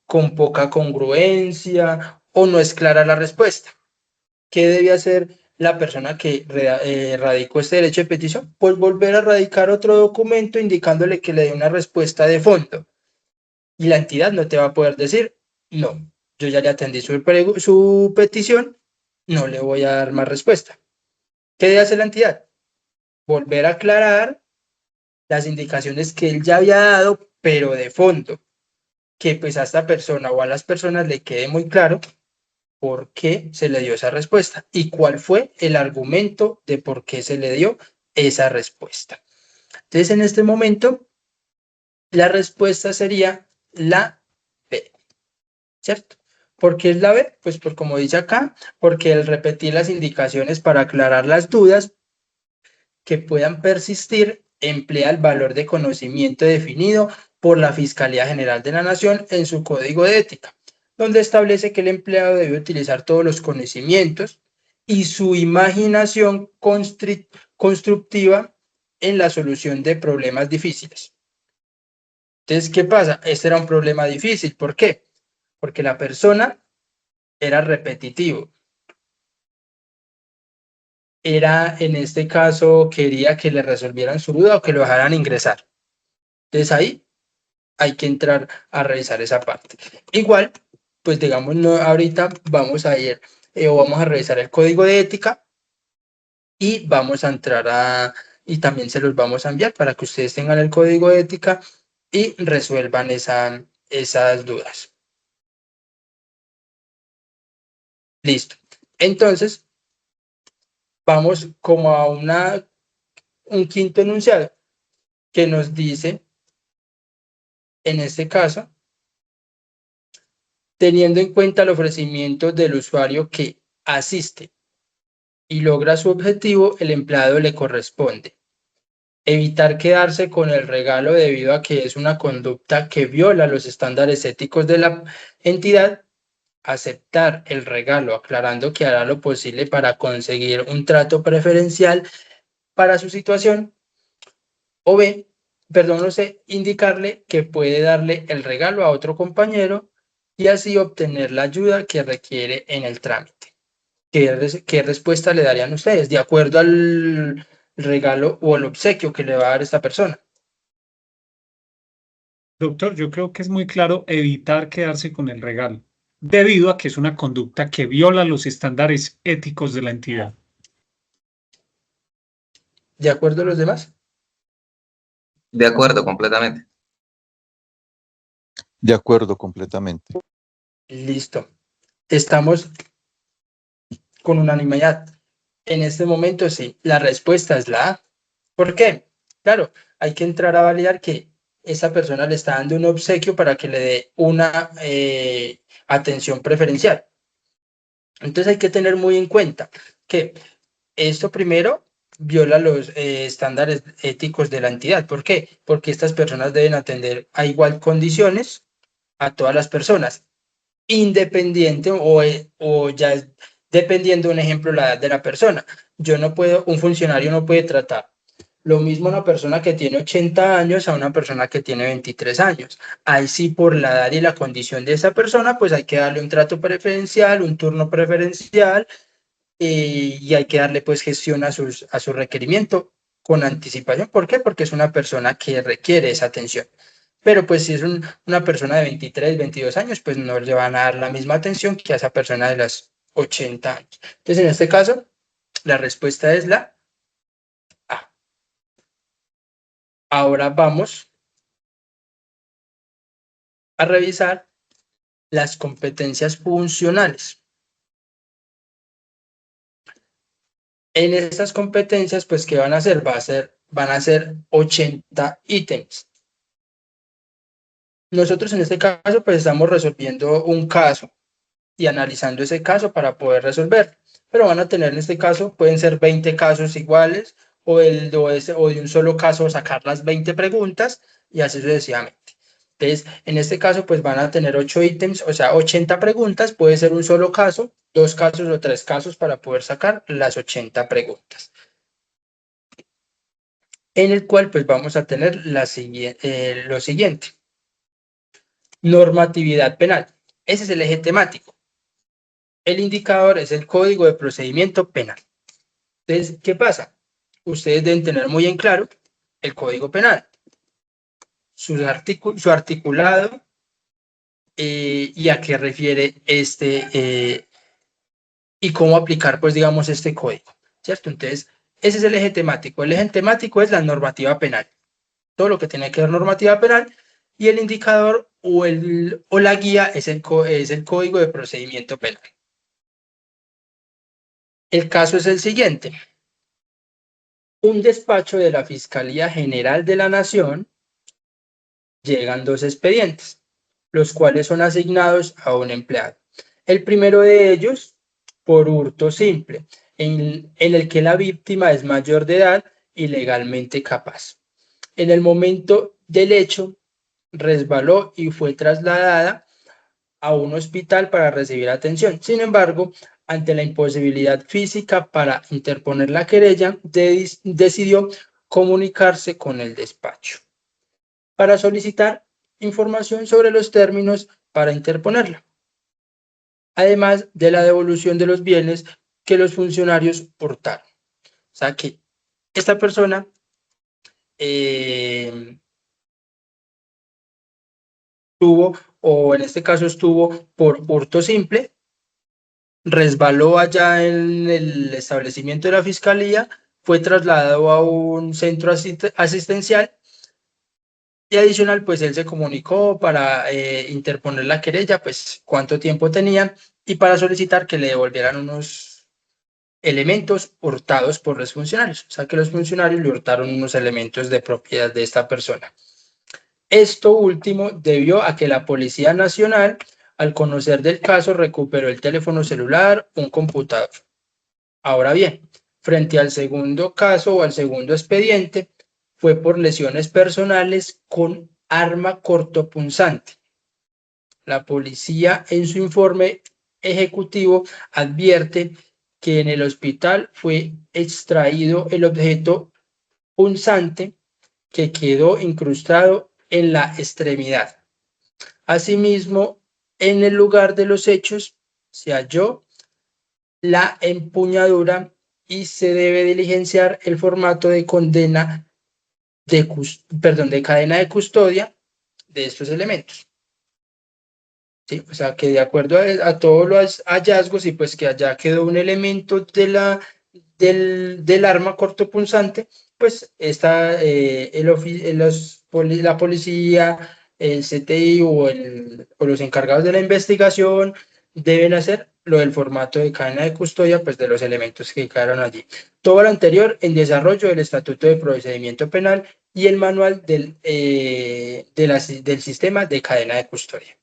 con poca congruencia o no es clara la respuesta. ¿Qué debe hacer la persona que radicó este derecho de petición? Pues volver a radicar otro documento indicándole que le dé una respuesta de fondo. Y la entidad no te va a poder decir, no, yo ya le atendí su petición, no le voy a dar más respuesta. ¿Qué debe hacer la entidad? Volver a aclarar las indicaciones que él ya había dado, pero de fondo, que pues a esta persona o a las personas le quede muy claro por qué se le dio esa respuesta y cuál fue el argumento de por qué se le dio esa respuesta. Entonces, en este momento, la respuesta sería la B, ¿cierto? ¿Por qué es la B? Pues por como dice acá, porque el repetir las indicaciones para aclarar las dudas que puedan persistir emplea el valor de conocimiento definido por la Fiscalía General de la Nación en su Código de Ética, donde establece que el empleado debe utilizar todos los conocimientos y su imaginación constructiva en la solución de problemas difíciles. Entonces, ¿qué pasa? Este era un problema difícil. ¿Por qué? Porque la persona era repetitivo. Era, en este caso, quería que le resolvieran su duda o que lo dejaran ingresar. Entonces ahí hay que entrar a revisar esa parte. Igual, pues digamos, no, ahorita vamos a ir o vamos a revisar el código de ética y vamos a entrar y también se los vamos a enviar para que ustedes tengan el código de ética y resuelvan esas dudas. Listo. Entonces, vamos como a un quinto enunciado que nos dice, en este caso, teniendo en cuenta el ofrecimiento del usuario que asiste y logra su objetivo, el empleado le corresponde evitar quedarse con el regalo debido a que es una conducta que viola los estándares éticos de la entidad, aceptar el regalo aclarando que hará lo posible para conseguir un trato preferencial para su situación, o B, perdón, no sé, indicarle que puede darle el regalo a otro compañero y así obtener la ayuda que requiere en el trámite. ¿Qué respuesta le darían ustedes de acuerdo al regalo o el obsequio que le va a dar esta persona? Doctor, yo creo que es muy claro evitar quedarse con el regalo, debido a que es una conducta que viola los estándares éticos de la entidad. ¿De acuerdo a los demás? De acuerdo, completamente. De acuerdo, completamente. Listo. Estamos con unanimidad. En este momento sí, la respuesta es la A. ¿Por qué? Claro, hay que entrar a validar que esa persona le está dando un obsequio para que le dé una atención preferencial. Entonces hay que tener muy en cuenta que esto primero viola los estándares éticos de la entidad. ¿Por qué? Porque estas personas deben atender a igual condiciones a todas las personas, independiente o ya dependiendo, un ejemplo, la edad de la persona. Un funcionario no puede tratar lo mismo una persona que tiene 80 años a una persona que tiene 23 años. Ahí sí, por la edad y la condición de esa persona, pues hay que darle un trato preferencial, un turno preferencial y hay que darle pues gestión a su requerimiento con anticipación. ¿Por qué? Porque es una persona que requiere esa atención. Pero pues si es una persona de 23, 22 años, pues no le van a dar la misma atención que a esa persona de las 80 años. Entonces, en este caso, la respuesta es la Ahora vamos a revisar las competencias funcionales. En estas competencias, pues, ¿qué van a hacer? Van a ser 80 ítems. Nosotros en este caso, pues, estamos resolviendo un caso y analizando ese caso para poder resolver. Pero van a tener en este caso, pueden ser 20 casos iguales o de un solo caso sacar las 20 preguntas y así sucesivamente. Entonces, en este caso, pues van a tener 8 ítems, o sea, 80 preguntas, puede ser un solo caso, 2 casos o 3 casos para poder sacar las 80 preguntas. En el cual, pues vamos a tener lo siguiente. Normatividad penal. Ese es el eje temático. El indicador es el Código de Procedimiento Penal. Entonces, ¿qué pasa? Ustedes deben tener muy en claro el Código Penal, su articulado y a qué refiere y cómo aplicar, pues, digamos, este código, ¿cierto? Entonces, ese es el eje temático. El eje temático es la normativa penal, todo lo que tiene que ver normativa penal, y el indicador o la guía es el Código de Procedimiento Penal. El caso es el siguiente. Un despacho de la Fiscalía General de la Nación llegan 2 expedientes, los cuales son asignados a un empleado. El primero de ellos, por hurto simple, en el que la víctima es mayor de edad y legalmente capaz. En el momento del hecho, resbaló y fue trasladada a un hospital para recibir atención. Sin embargo, ante la imposibilidad física para interponer la querella, decidió comunicarse con el despacho para solicitar información sobre los términos para interponerla, además de la devolución de los bienes que los funcionarios hurtaron. O sea que esta persona tuvo, o en este caso estuvo por hurto simple, resbaló allá en el establecimiento de la fiscalía, fue trasladado a un centro asistencial y adicional, pues él se comunicó para interponer la querella, pues cuánto tiempo tenían y para solicitar que le devolvieran unos elementos hurtados por los funcionarios. O sea que los funcionarios le hurtaron unos elementos de propiedad de esta persona. Esto último debió a que la Policía Nacional, al conocer del caso, recuperó el teléfono celular, un computador. Ahora bien, frente al segundo caso o al segundo expediente, fue por lesiones personales con arma cortopunzante. La policía en su informe ejecutivo advierte que en el hospital fue extraído el objeto punzante que quedó incrustado en la extremidad. Asimismo, en el lugar de los hechos se halló la empuñadura y se debe diligenciar el formato de cadena de custodia de estos elementos. ¿Sí? O sea, que de acuerdo a todos los hallazgos y pues que allá quedó un elemento del arma cortopunzante, pues está la policía, el CTI o los encargados de la investigación deben hacer lo del formato de cadena de custodia, pues de los elementos que quedaron allí. Todo lo anterior en desarrollo del Estatuto de Procedimiento Penal y el manual del sistema de cadena de custodia.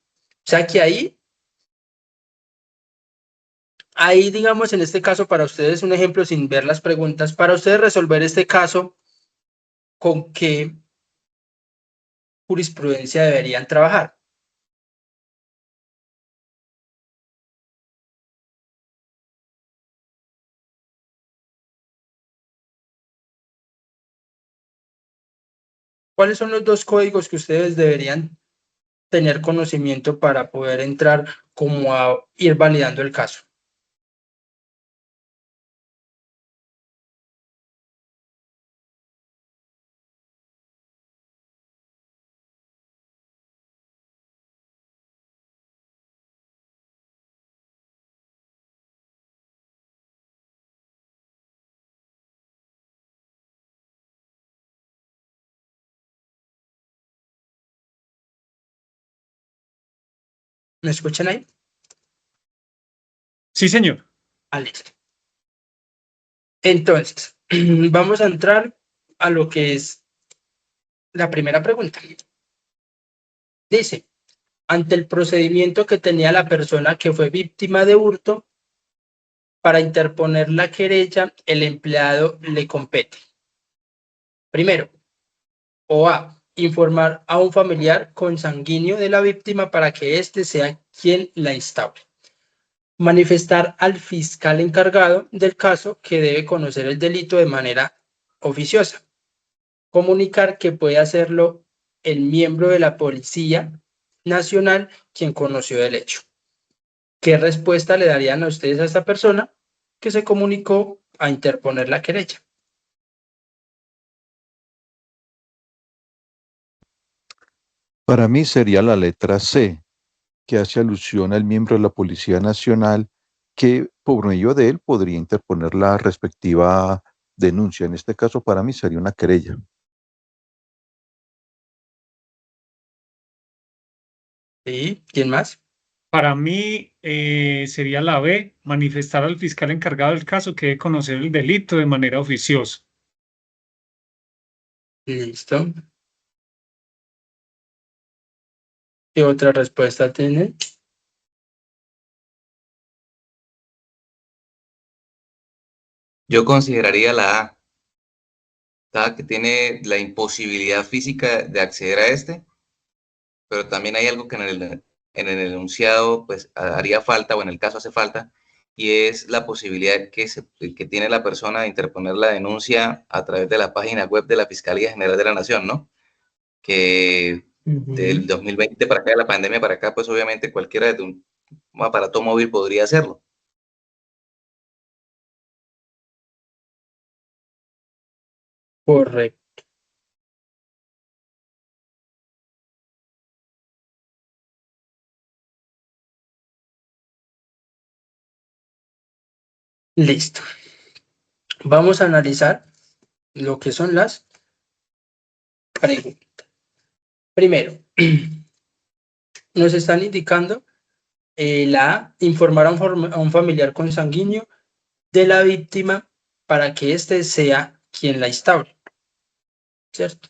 O sea que ahí, digamos, en este caso, para ustedes, un ejemplo sin ver las preguntas, para ustedes resolver este caso, ¿con qué jurisprudencia deberían trabajar? ¿Cuáles son los 2 códigos que ustedes deberían tener conocimiento para poder entrar como a ir validando el caso? ¿Me escuchan ahí? Sí, señor. Listo. Entonces, vamos a entrar a lo que es la primera pregunta. Dice, ante el procedimiento que tenía la persona que fue víctima de hurto, para interponer la querella, el empleado le compete. Primero, o A, informar a un familiar consanguíneo de la víctima para que éste sea quien la instaure. Manifestar al fiscal encargado del caso que debe conocer el delito de manera oficiosa. Comunicar que puede hacerlo el miembro de la Policía Nacional quien conoció el hecho. ¿Qué respuesta le darían a ustedes a esta persona que se comunicó a interponer la querella? Para mí sería la letra C, que hace alusión al miembro de la Policía Nacional que por medio de él podría interponer la respectiva denuncia. En este caso, para mí sería una querella. ¿Sí? ¿Quién más? Para mí sería la B, manifestar al fiscal encargado del caso que debe conocer el delito de manera oficiosa. Listo. ¿Qué otra respuesta tiene? Yo consideraría la A, dada que tiene la imposibilidad física de acceder a este, pero también hay algo que en el enunciado pues haría falta, o en el caso hace falta, y es la posibilidad que tiene la persona de interponer la denuncia a través de la página web de la Fiscalía General de la Nación, ¿no? Que del 2020 para acá, de la pandemia para acá, pues obviamente cualquiera desde un aparato móvil podría hacerlo. Correcto. Listo. Vamos a analizar lo que son las preguntas. Primero, nos están indicando la informar a un familiar consanguíneo de la víctima para que éste sea quien la instaure, ¿cierto?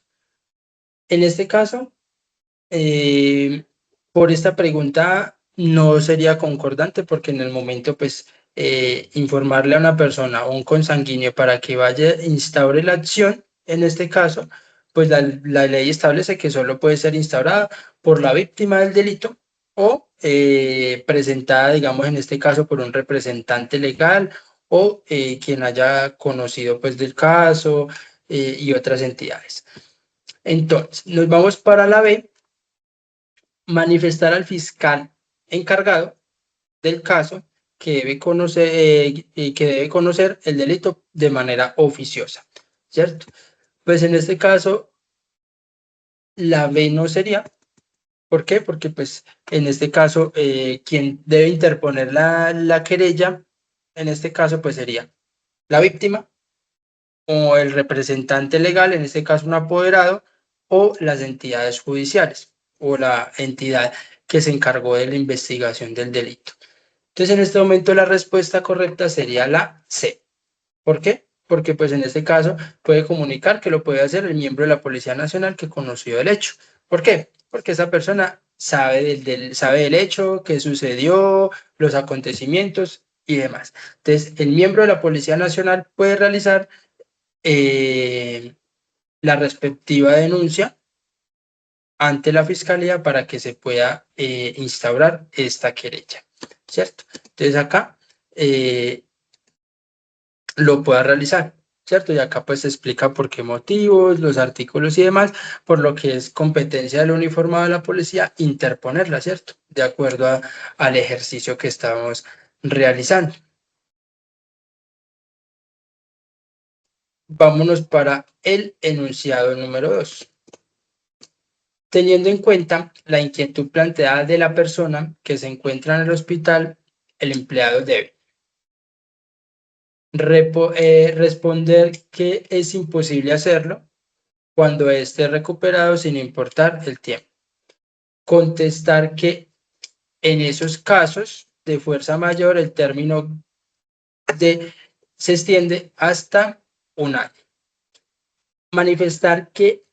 En este caso, por esta pregunta no sería concordante porque en el momento, pues, informarle a una persona o un consanguíneo para que vaya e instaure la acción, en este caso, pues la ley establece que solo puede ser instaurada por la víctima del delito o presentada, digamos, en este caso, por un representante legal o quien haya conocido, pues, del caso y otras entidades. Entonces, nos vamos para la B, manifestar al fiscal encargado del caso que debe conocer el delito de manera oficiosa, ¿cierto? Pues en este caso, la B no sería. ¿Por qué? Porque pues en este caso, quien debe interponer la querella, en este caso pues sería la víctima o el representante legal, en este caso un apoderado, o las entidades judiciales o la entidad que se encargó de la investigación del delito. Entonces, en este momento la respuesta correcta sería la C. ¿Por qué? Porque pues en este caso puede comunicar que lo puede hacer el miembro de la Policía Nacional que conoció el hecho. ¿Por qué? Porque esa persona sabe del hecho, qué sucedió, los acontecimientos y demás. Entonces, el miembro de la Policía Nacional puede realizar la respectiva denuncia ante la Fiscalía para que se pueda instaurar esta querella, ¿cierto? Entonces acá lo pueda realizar, ¿cierto? Y acá pues se explica por qué motivos, los artículos y demás, por lo que es competencia del uniformado de la policía interponerla, ¿cierto? De acuerdo al ejercicio que estamos realizando. Vámonos para el enunciado número 2. Teniendo en cuenta la inquietud planteada de la persona que se encuentra en el hospital, el empleado debe responder que es imposible hacerlo cuando esté recuperado sin importar el tiempo. Contestar que En esos casos de fuerza mayor, el término se extiende hasta un año. Manifestar que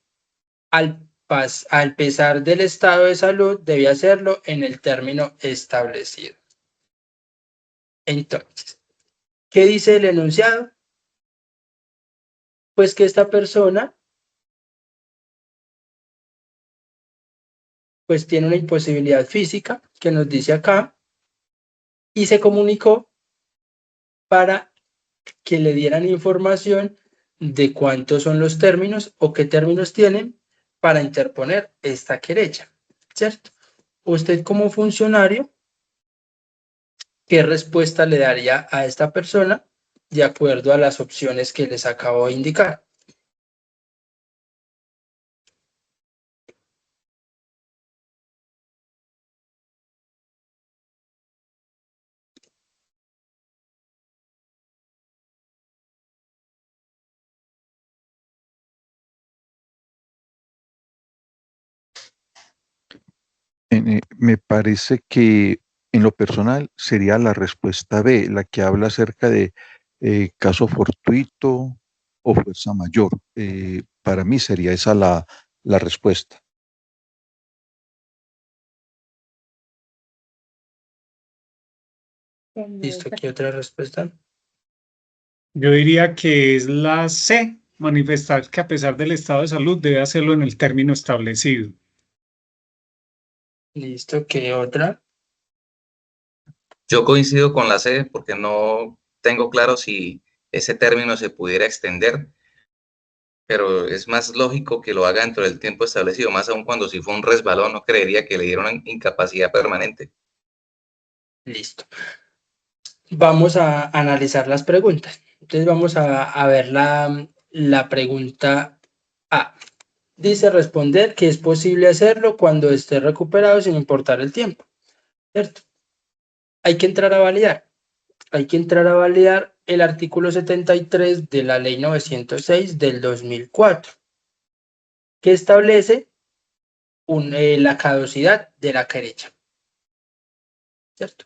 al pesar del estado de salud debe hacerlo en el término establecido. Entonces, ¿qué dice el enunciado? Pues que esta persona pues tiene una imposibilidad física que nos dice acá y se comunicó para que le dieran información de cuántos son los términos o qué términos tienen para interponer esta querella, ¿cierto? Usted como funcionario, ¿qué respuesta le daría a esta persona de acuerdo a las opciones que les acabo de indicar? Me parece que en lo personal sería la respuesta B, la que habla acerca de caso fortuito o fuerza mayor. Para mí sería esa la respuesta. ¿Listo? ¿Qué otra respuesta? Yo diría que es la C, manifestar que a pesar del estado de salud debe hacerlo en el término establecido. ¿Listo? ¿Qué otra? Yo coincido con la C porque no tengo claro si ese término se pudiera extender, pero es más lógico que lo haga dentro del tiempo establecido, más aún cuando si fue un resbalón, no creería que le diera una incapacidad permanente. Listo. Vamos a analizar las preguntas. Entonces vamos a ver la pregunta A. Dice responder que es posible hacerlo cuando esté recuperado sin importar el tiempo, ¿cierto? Hay que entrar a validar. Hay que entrar a validar el artículo 73 de la ley 906 del 2004, que establece la caducidad de la querella, ¿cierto?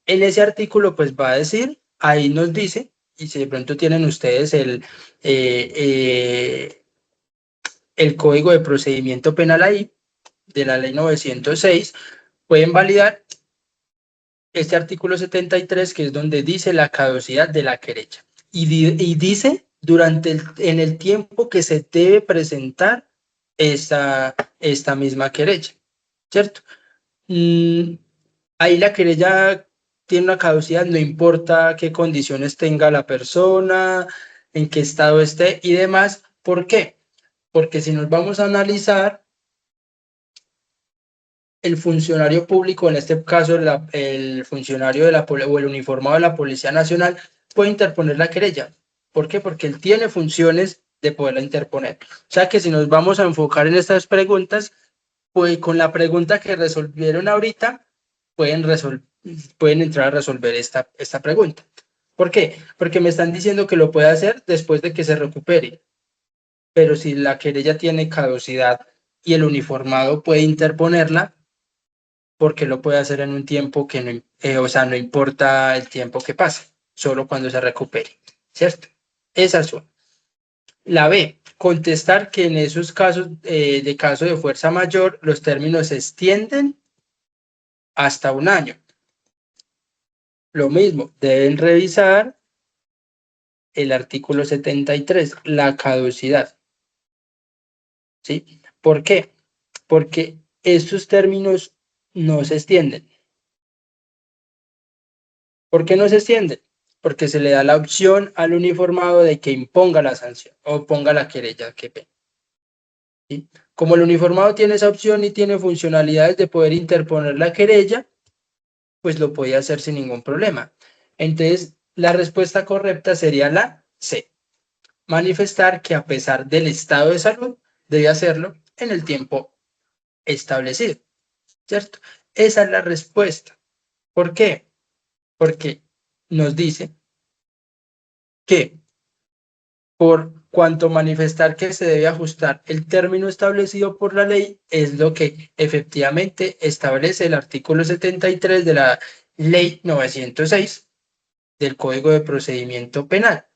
En ese artículo pues va a decir, ahí nos dice, y si de pronto tienen ustedes el Código de Procedimiento Penal ahí, de la ley 906, pueden validar este artículo 73, que es donde dice la caducidad de la querella. Y dice en el tiempo que se debe presentar esta misma querella, ¿cierto? Ahí la querella tiene una caducidad, no importa qué condiciones tenga la persona, en qué estado esté y demás. ¿Por qué? Porque si nos vamos a analizar, el funcionario público, en este caso el funcionario o el uniformado de la Policía Nacional, puede interponer la querella. ¿Por qué? Porque él tiene funciones de poderla interponer. O sea que si nos vamos a enfocar en estas preguntas, pues con la pregunta que resolvieron ahorita, pueden entrar a resolver esta pregunta. ¿Por qué? Porque me están diciendo que lo puede hacer después de que se recupere. Pero si la querella tiene caducidad y el uniformado puede interponerla, porque lo puede hacer en un tiempo que no, o sea, no importa el tiempo que pase, solo cuando se recupere, ¿cierto? Esa es una. La B, contestar que en esos casos de caso de fuerza mayor, los términos se extienden hasta un año. Lo mismo, deben revisar el artículo 73, la caducidad. ¿Sí? ¿Por qué? Porque estos términos no se extienden. ¿Por qué no se extienden? Porque se le da la opción al uniformado de que imponga la sanción o ponga la querella. ¿Sí? Como el uniformado tiene esa opción y tiene funcionalidades de poder interponer la querella, pues lo puede hacer sin ningún problema. Entonces, la respuesta correcta sería la C. Manifestar que a pesar del estado de salud, debe hacerlo en el tiempo establecido, ¿cierto? Esa es la respuesta. ¿Por qué? Porque nos dice que cuanto manifestar que se debe ajustar el término establecido por la ley es lo que efectivamente establece el artículo 73 de la Ley 906 del Código de Procedimiento Penal.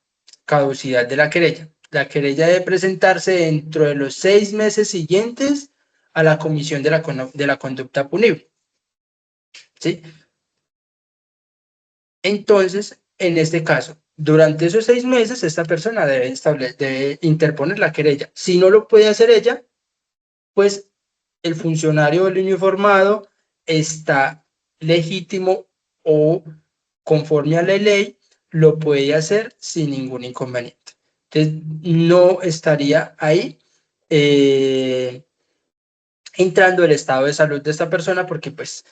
Caducidad de la querella. La querella debe presentarse dentro de los 6 meses siguientes a la comisión de la conducta punible. ¿Sí? Entonces, en este caso, durante esos 6 meses, esta persona debe interponer la querella. Si no lo puede hacer ella, pues el funcionario del uniformado está legítimo o conforme a la ley, lo puede hacer sin ningún inconveniente. Entonces, no estaría ahí entrando el estado de salud de esta persona porque pues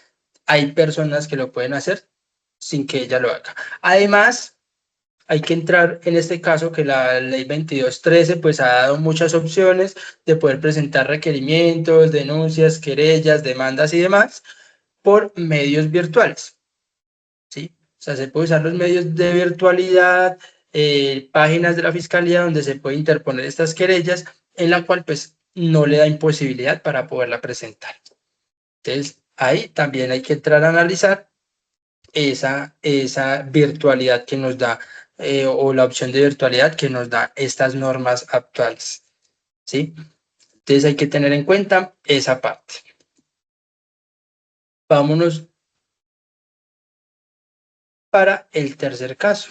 hay personas que lo pueden hacer sin que ella lo haga. Además, hay que entrar en este caso que la ley 2213 pues ha dado muchas opciones de poder presentar requerimientos, denuncias, querellas, demandas y demás por medios virtuales, ¿sí? O sea, se puede usar los medios de virtualidad, páginas de la fiscalía donde se puede interponer estas querellas, en la cual pues no le da imposibilidad para poderla presentar. Entonces, ahí también hay que entrar a analizar esa virtualidad que nos da o la opción de virtualidad que nos da estas normas actuales, ¿sí? Entonces hay que tener en cuenta esa parte. Vámonos para el tercer caso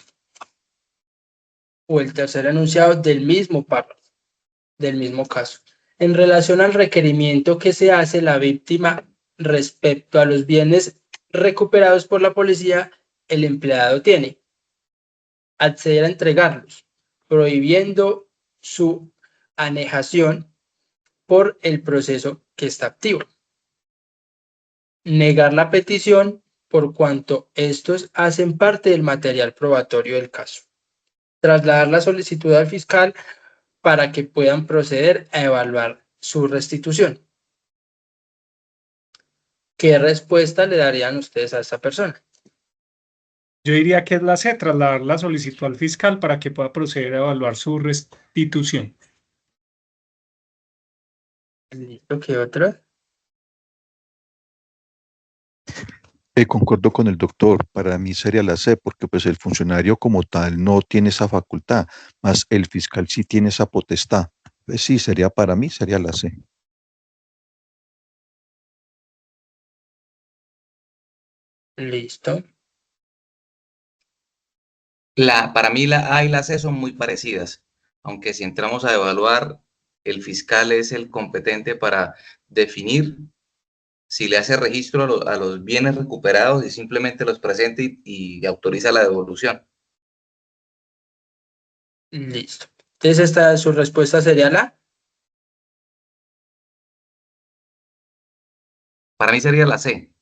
o el tercer enunciado del mismo párrafo, del mismo caso. En relación al requerimiento que se hace la víctima respecto a los bienes recuperados por la policía, el empleado tiene acceder a entregarlos, prohibiendo su anejación por el proceso que está activo. Negar la petición por cuanto estos hacen parte del material probatorio del caso. Trasladar la solicitud al fiscal para que puedan proceder a evaluar su restitución. ¿Qué respuesta le darían ustedes a esta persona? Yo diría que es la C, trasladar la solicitud al fiscal para que pueda proceder a evaluar su restitución. ¿Listo? ¿Qué otra? Concuerdo con el doctor, para mí sería la C, porque pues el funcionario como tal no tiene esa facultad, más el fiscal sí tiene esa potestad. Pues sí, sería para mí, sería la C. Listo. Para mí la A y la C son muy parecidas, aunque si entramos a evaluar, el fiscal es el competente para definir si le hace registro a los bienes recuperados y simplemente los presenta y autoriza la devolución. Listo. Entonces, su respuesta sería la. Para mí sería la C.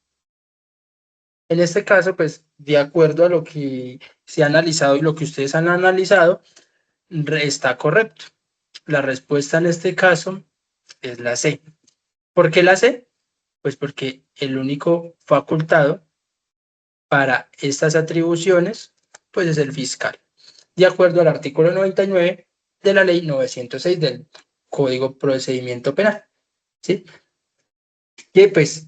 En este caso, pues, de acuerdo a lo que se ha analizado y lo que ustedes han analizado, está correcto. La respuesta en este caso es la C. ¿Por qué la C? Pues porque el único facultado para estas atribuciones, pues es el fiscal, de acuerdo al artículo 99 de la ley 906 del Código Procedimiento Penal, ¿sí? Que pues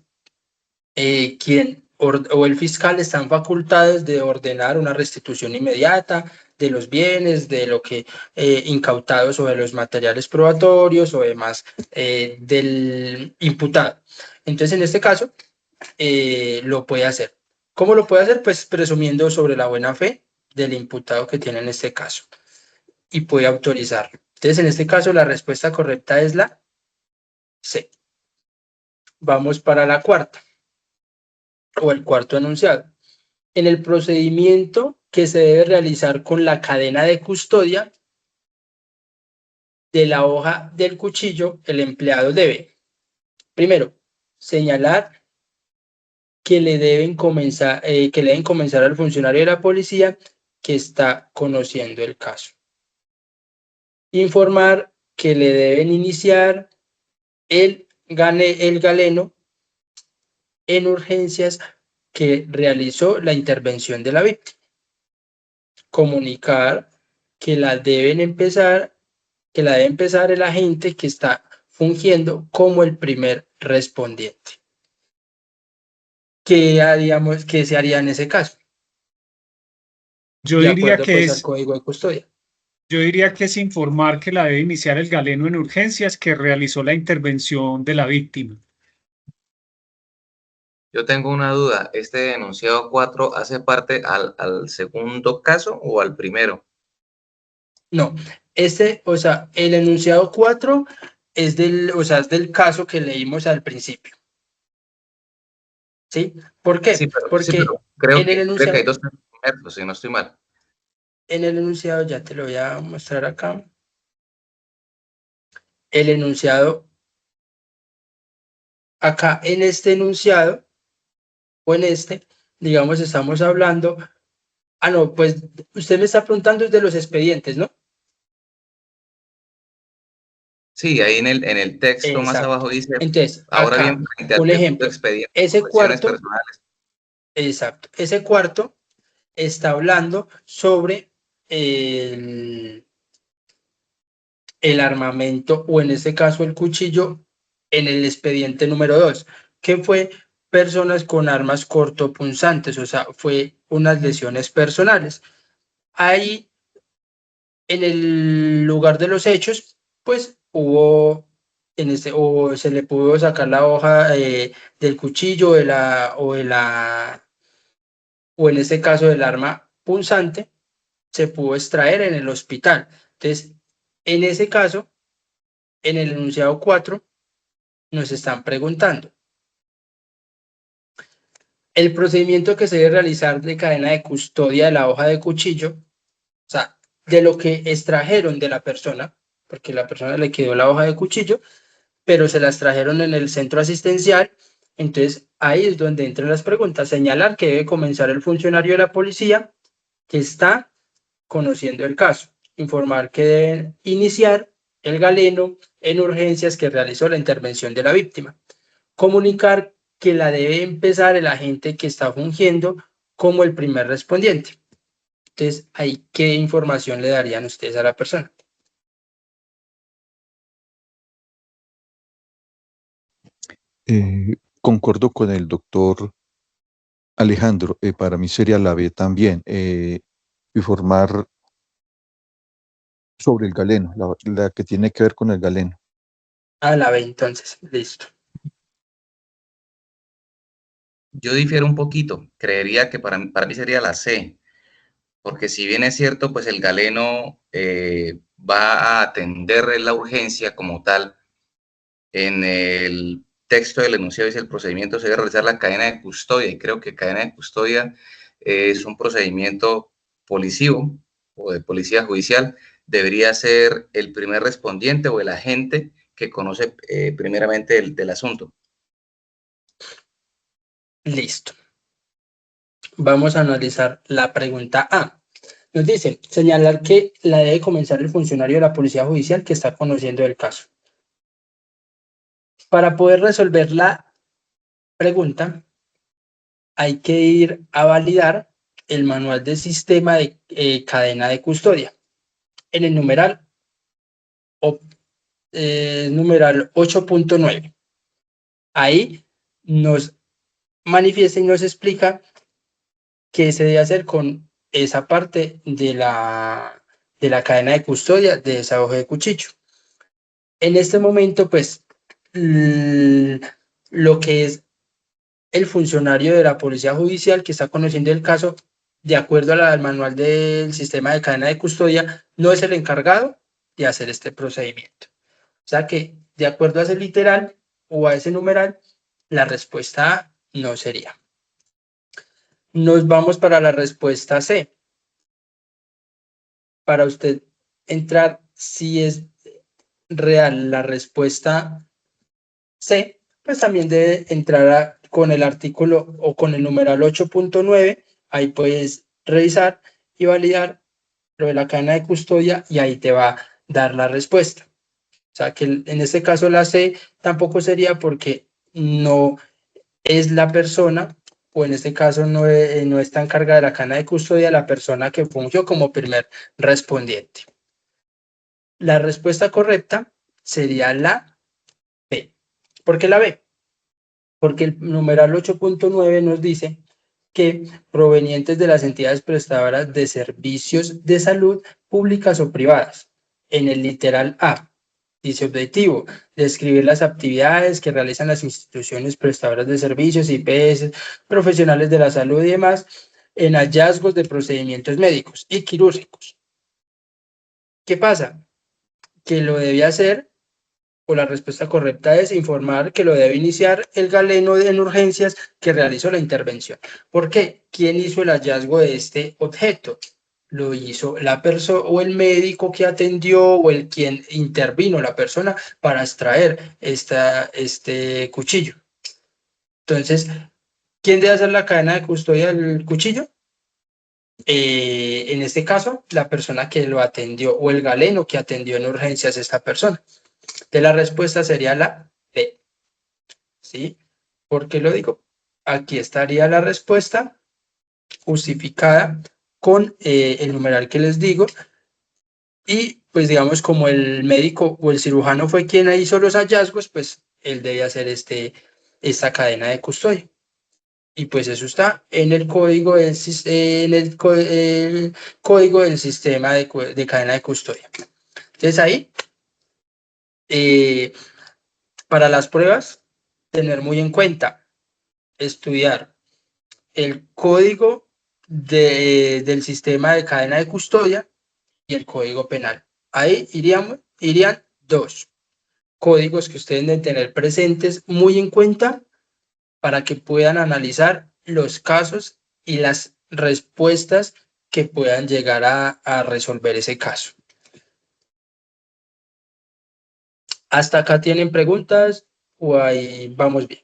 quien o el fiscal están facultados de ordenar una restitución inmediata de los bienes, de lo que incautados o de los materiales probatorios o demás del imputado. Entonces, en este caso, lo puede hacer. ¿Cómo lo puede hacer? Pues presumiendo sobre la buena fe del imputado que tiene en este caso y puede autorizarlo. Entonces, en este caso, la respuesta correcta es la C. Vamos para la cuarta o el cuarto enunciado. En el procedimiento que se debe realizar con la cadena de custodia de la hoja del cuchillo, el empleado debe, primero, señalar que le deben comenzar al funcionario de la policía que está conociendo el caso. Informar que le deben iniciar el galeno en urgencias que realizó la intervención de la víctima. Comunicar que la deben empezar que la debe empezar el agente que está fungiendo como el primer respondiente. ¿Qué haríamos, qué se haría en ese caso? Yo De diría acuerdo que pues al es, código de custodia. yo diría que es informar que la debe iniciar el galeno en urgencias que realizó la intervención de la víctima. Yo tengo una duda. ¿Este enunciado 4 hace parte al segundo caso o al primero? No, o sea, el enunciado 4 es es del caso que leímos al principio. ¿Sí? ¿Por qué? Sí, Porque pero creo en el que hay enunciado, dos inmersos, si no estoy mal. ya te lo voy a mostrar acá. El enunciado, acá en este enunciado, o en este, digamos, estamos hablando, no, pues usted me está preguntando de los expedientes, ¿no? Sí, ahí en el texto más Exacto. abajo dice, Entonces, ahora bien, acá, frente al un segundo ejemplo, expediente ese por lesiones cuarto, personales. exacto, ese cuarto está hablando sobre el, el armamento, o en este caso el cuchillo, en el expediente número 2, que fue personas con armas cortopunzantes, o sea, fue unas lesiones personales. Ahí, en el lugar de los hechos, pues hubo, o se le pudo sacar la hoja del cuchillo o en este caso del arma punzante, se pudo extraer en el hospital. Entonces, en ese caso, en el enunciado 4, nos están preguntando el procedimiento que se debe realizar de cadena de custodia de la hoja de cuchillo, o sea, de lo que extrajeron de la persona, porque la persona le quedó la hoja de cuchillo, pero se las trajeron en el centro asistencial. Entonces, ahí es donde entran las preguntas. Señalar que debe comenzar el funcionario de la policía que está conociendo el caso. Informar que deben iniciar el galeno en urgencias que realizó la intervención de la víctima. Comunicar que la debe empezar el agente que está fungiendo como el primer respondiente. Entonces, ahí, ¿qué información le darían ustedes a la persona? Concuerdo con el doctor Alejandro, para mí sería la B también, informar sobre el galeno, la que tiene que ver con el galeno. La B, entonces, listo. Yo difiero un poquito. Creería que para mí sería la C, porque si bien es cierto, pues el galeno va a atender la urgencia como tal. En el texto del enunciado dice el procedimiento se debe realizar la cadena de custodia, y creo que cadena de custodia es un procedimiento policivo o de policía judicial. Debería ser el primer respondiente o el agente que conoce primeramente del asunto. Listo. Vamos a analizar la pregunta A. Nos dice, señalar que la debe comenzar el funcionario de la policía judicial que está conociendo el caso. Para poder resolver la pregunta, hay que ir a validar el manual de sistema de cadena de custodia. En el numeral 8.9. Ahí nos manifiesta y nos explica qué se debe hacer con esa parte de la cadena de custodia de esa hoja de cuchillo. En este momento, pues, lo que es el funcionario de la policía judicial que está conociendo el caso, de acuerdo al manual del sistema de cadena de custodia, no es el encargado de hacer este procedimiento. O sea que, de acuerdo a ese literal o a ese numeral, la respuesta A no sería. Nos vamos para la respuesta C. Para usted entrar si es real la respuesta C, pues también debe entrar con el artículo o con el numeral 8.9. Ahí puedes revisar y validar lo de la cadena de custodia y ahí te va a dar la respuesta. O sea que en este caso la C tampoco sería porque no es la persona, o en este caso no está encargada de la cadena de custodia la persona que fungió como primer respondiente. La respuesta correcta sería la B. ¿Por qué la B? Porque el numeral 8.9 nos dice que provenientes de las entidades prestadoras de servicios de salud públicas o privadas. En el literal A, dice objetivo, describir las actividades que realizan las instituciones prestadoras de servicios, IPS, profesionales de la salud y demás, en hallazgos de procedimientos médicos y quirúrgicos. ¿Qué pasa? Que lo debe hacer, o la respuesta correcta es informar que lo debe iniciar el galeno en urgencias que realizó la intervención. ¿Por qué? ¿Quién hizo el hallazgo de este objeto? Lo hizo la persona o el médico que atendió o el quien intervino, la persona, para extraer este cuchillo. Entonces, ¿quién debe hacer la cadena de custodia del cuchillo? En este caso, la persona que lo atendió o el galeno que atendió en urgencias a esta persona. De la respuesta sería la B. ¿Sí? ¿Por qué lo digo? Aquí estaría la respuesta justificada con el numeral que les digo. Y pues digamos, como el médico o el cirujano fue quien hizo los hallazgos, pues él debe hacer esta cadena de custodia. Y pues eso está en el código del, el código del sistema de cadena de custodia. Entonces ahí, para las pruebas, tener muy en cuenta, estudiar el código del sistema de cadena de custodia y el código penal. Ahí irían dos códigos que ustedes deben tener presentes muy en cuenta para que puedan analizar los casos y las respuestas que puedan llegar a resolver ese caso. ¿Hasta acá tienen preguntas o ahí vamos bien?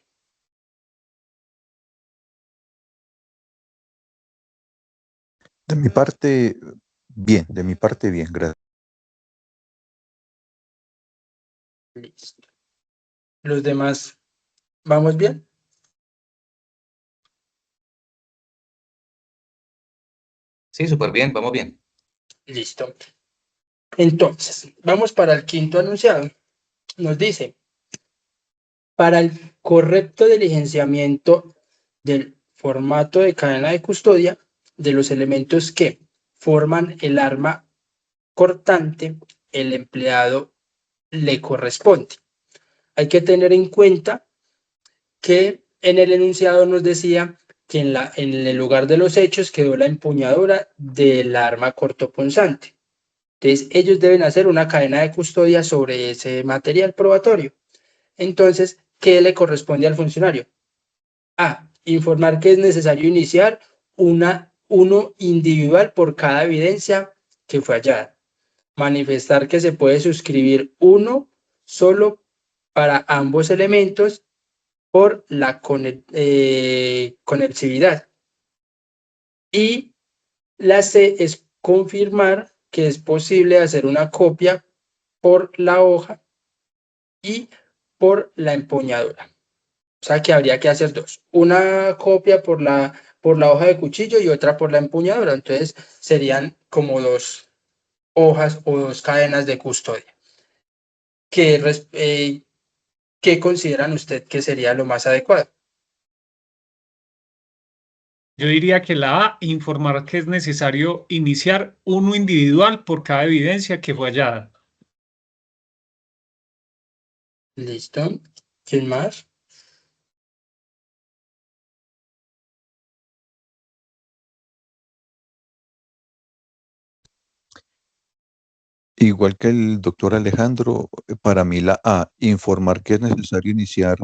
De mi parte, bien, gracias. Listo. ¿Los demás vamos bien? Sí, súper bien, vamos bien. Listo. Entonces, vamos para el quinto enunciado. Nos dice, para el correcto diligenciamiento del formato de cadena de custodia de los elementos que forman el arma cortante, el empleado le corresponde. Hay que tener en cuenta que en el enunciado nos decía que en el lugar de los hechos quedó la empuñadura del arma cortopunzante. Entonces, ellos deben hacer una cadena de custodia sobre ese material probatorio. Entonces, ¿qué le corresponde al funcionario? A. Informar que es necesario iniciar uno individual por cada evidencia que fue hallada. Manifestar que se puede suscribir uno solo para ambos elementos por la conexividad. Y la C es confirmar que es posible hacer una copia por la hoja y por la empuñadura. O sea que habría que hacer dos. Una copia por la hoja de cuchillo y otra por la empuñadura. Entonces serían como dos hojas o dos cadenas de custodia. ¿Qué consideran usted que sería lo más adecuado? Yo diría que la A, informar que es necesario iniciar uno individual por cada evidencia que fue hallada. Listo. ¿Quién más? Igual que el doctor Alejandro, para mí la A, informar que es necesario iniciar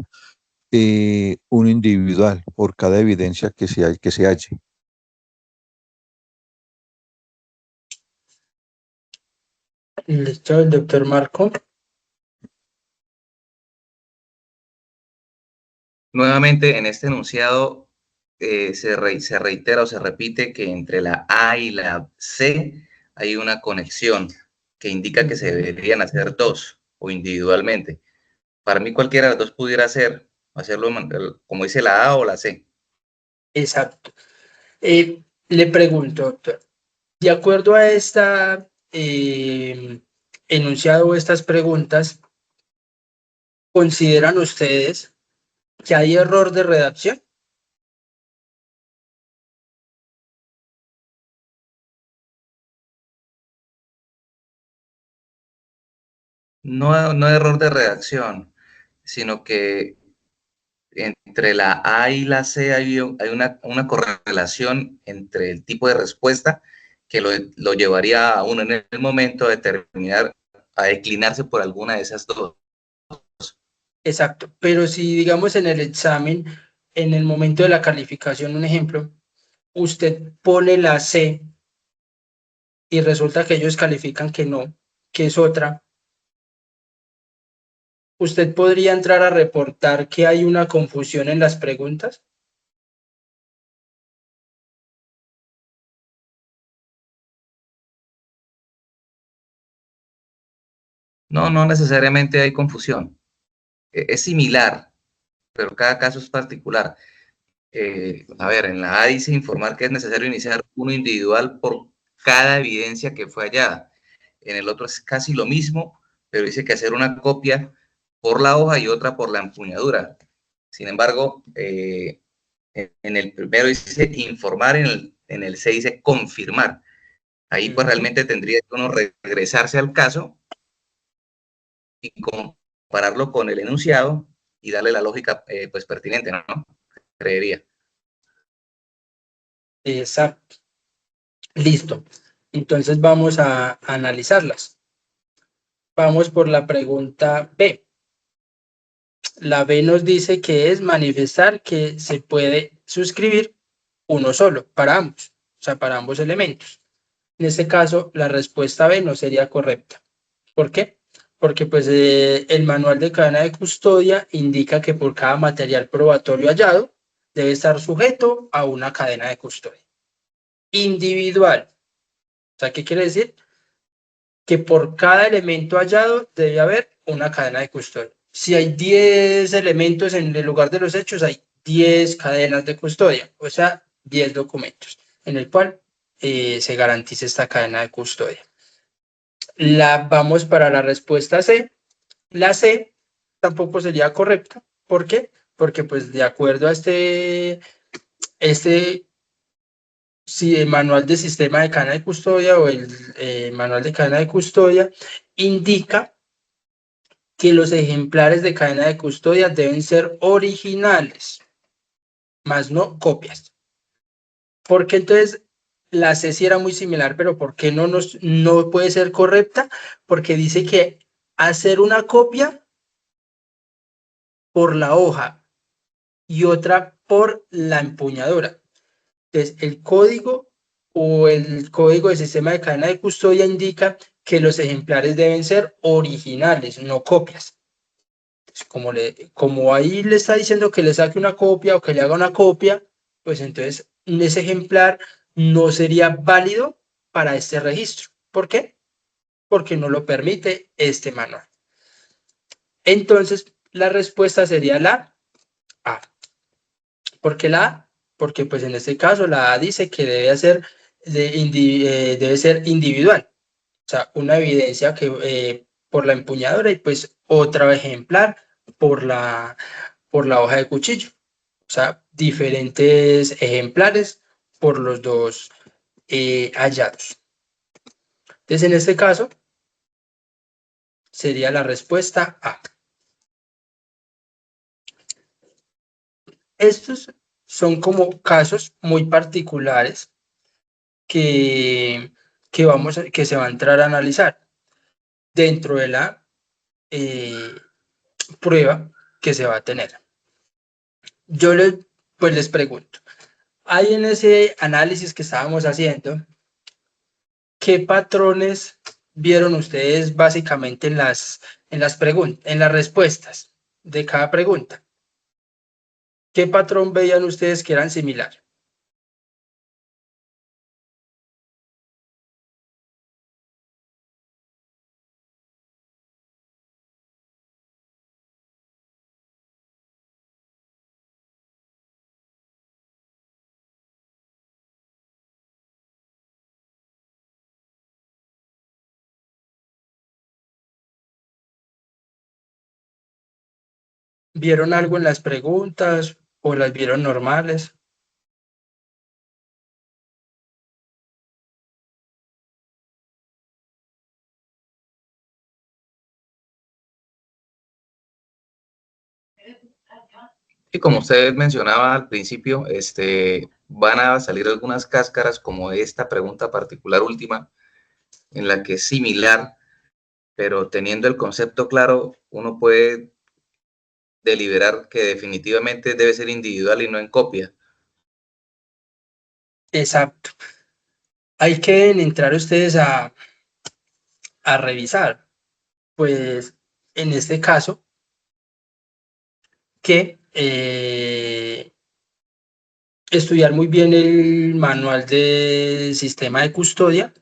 un individual por cada evidencia que se halle. Listo, el doctor Marco. Nuevamente, en este enunciado se reitera o se repite que entre la A y la C hay una conexión que indica que se deberían hacer dos o individualmente. Para mí cualquiera de las dos pudiera hacerlo como dice la A o la C. Exacto. Le pregunto, doctor, de acuerdo a enunciado estas preguntas, ¿consideran ustedes que hay error de redacción? No, no error de redacción, sino que entre la A y la C hay una correlación entre el tipo de respuesta que lo llevaría a uno en el momento a determinar, a declinarse por alguna de esas dos. Exacto, pero si digamos en el examen, en el momento de la calificación, un ejemplo, usted pone la C y resulta que ellos califican que no, que es otra, ¿usted podría entrar a reportar que hay una confusión en las preguntas? No, no necesariamente hay confusión. Es similar, pero cada caso es particular. A ver, en la A dice informar que es necesario iniciar uno individual por cada evidencia que fue hallada. En el otro es casi lo mismo, pero dice que hacer una copia por la hoja y otra por la empuñadura. Sin embargo, en el primero dice informar, en el C dice confirmar. Ahí pues realmente tendría que uno regresarse al caso y compararlo con el enunciado y darle la lógica pues pertinente, ¿no? Creería. Exacto. Listo. Entonces vamos a analizarlas. Vamos por la pregunta B. La B nos dice que es manifestar que se puede suscribir uno solo para ambos, o sea, para ambos elementos. En este caso, la respuesta B no sería correcta. ¿Por qué? Porque pues el manual de cadena de custodia indica que por cada material probatorio hallado debe estar sujeto a una cadena de custodia individual. O sea, ¿qué quiere decir? Que por cada elemento hallado debe haber una cadena de custodia. Si hay 10 elementos en el lugar de los hechos, hay 10 cadenas de custodia, o sea, 10 documentos en el cual se garantiza esta cadena de custodia. Vamos para la respuesta C. La C tampoco sería correcta. ¿Por qué? Porque pues de acuerdo a este si el manual de sistema de cadena de custodia o el manual de cadena de custodia indica que los ejemplares de cadena de custodia deben ser originales, más no copias. Porque entonces la C sí era muy similar, pero ¿por qué no puede ser correcta? Porque dice que hacer una copia por la hoja y otra por la empuñadura. Entonces, el código o el código de sistema de cadena de custodia indica que los ejemplares deben ser originales, no copias. Como ahí le está diciendo que le saque una copia o que le haga una copia, pues entonces ese ejemplar no sería válido para este registro. ¿Por qué? Porque no lo permite este manual. Entonces, la respuesta sería la A. ¿Por qué la A? Porque pues en este caso la A dice que debe ser individual. O sea, una evidencia que por la empuñadura y pues otra ejemplar por la hoja de cuchillo. O sea, diferentes ejemplares por los dos hallados. Entonces, en este caso, sería la respuesta A. Estos son como casos muy particulares que, que se va a entrar a analizar dentro de la prueba que se va a tener. Yo les pregunto, hay en ese análisis que estábamos haciendo, ¿qué patrones vieron ustedes básicamente en las respuestas de cada pregunta? ¿Qué patrón veían ustedes que eran similar? ¿Vieron algo en las preguntas o las vieron normales? Y como usted mencionaba al principio, van a salir algunas cáscaras como esta pregunta particular última, en la que es similar, pero teniendo el concepto claro, uno puede deliberar que definitivamente debe ser individual y no en copia. Exacto. Hay que entrar ustedes a revisar, pues en este caso, que estudiar muy bien el manual de sistema de custodia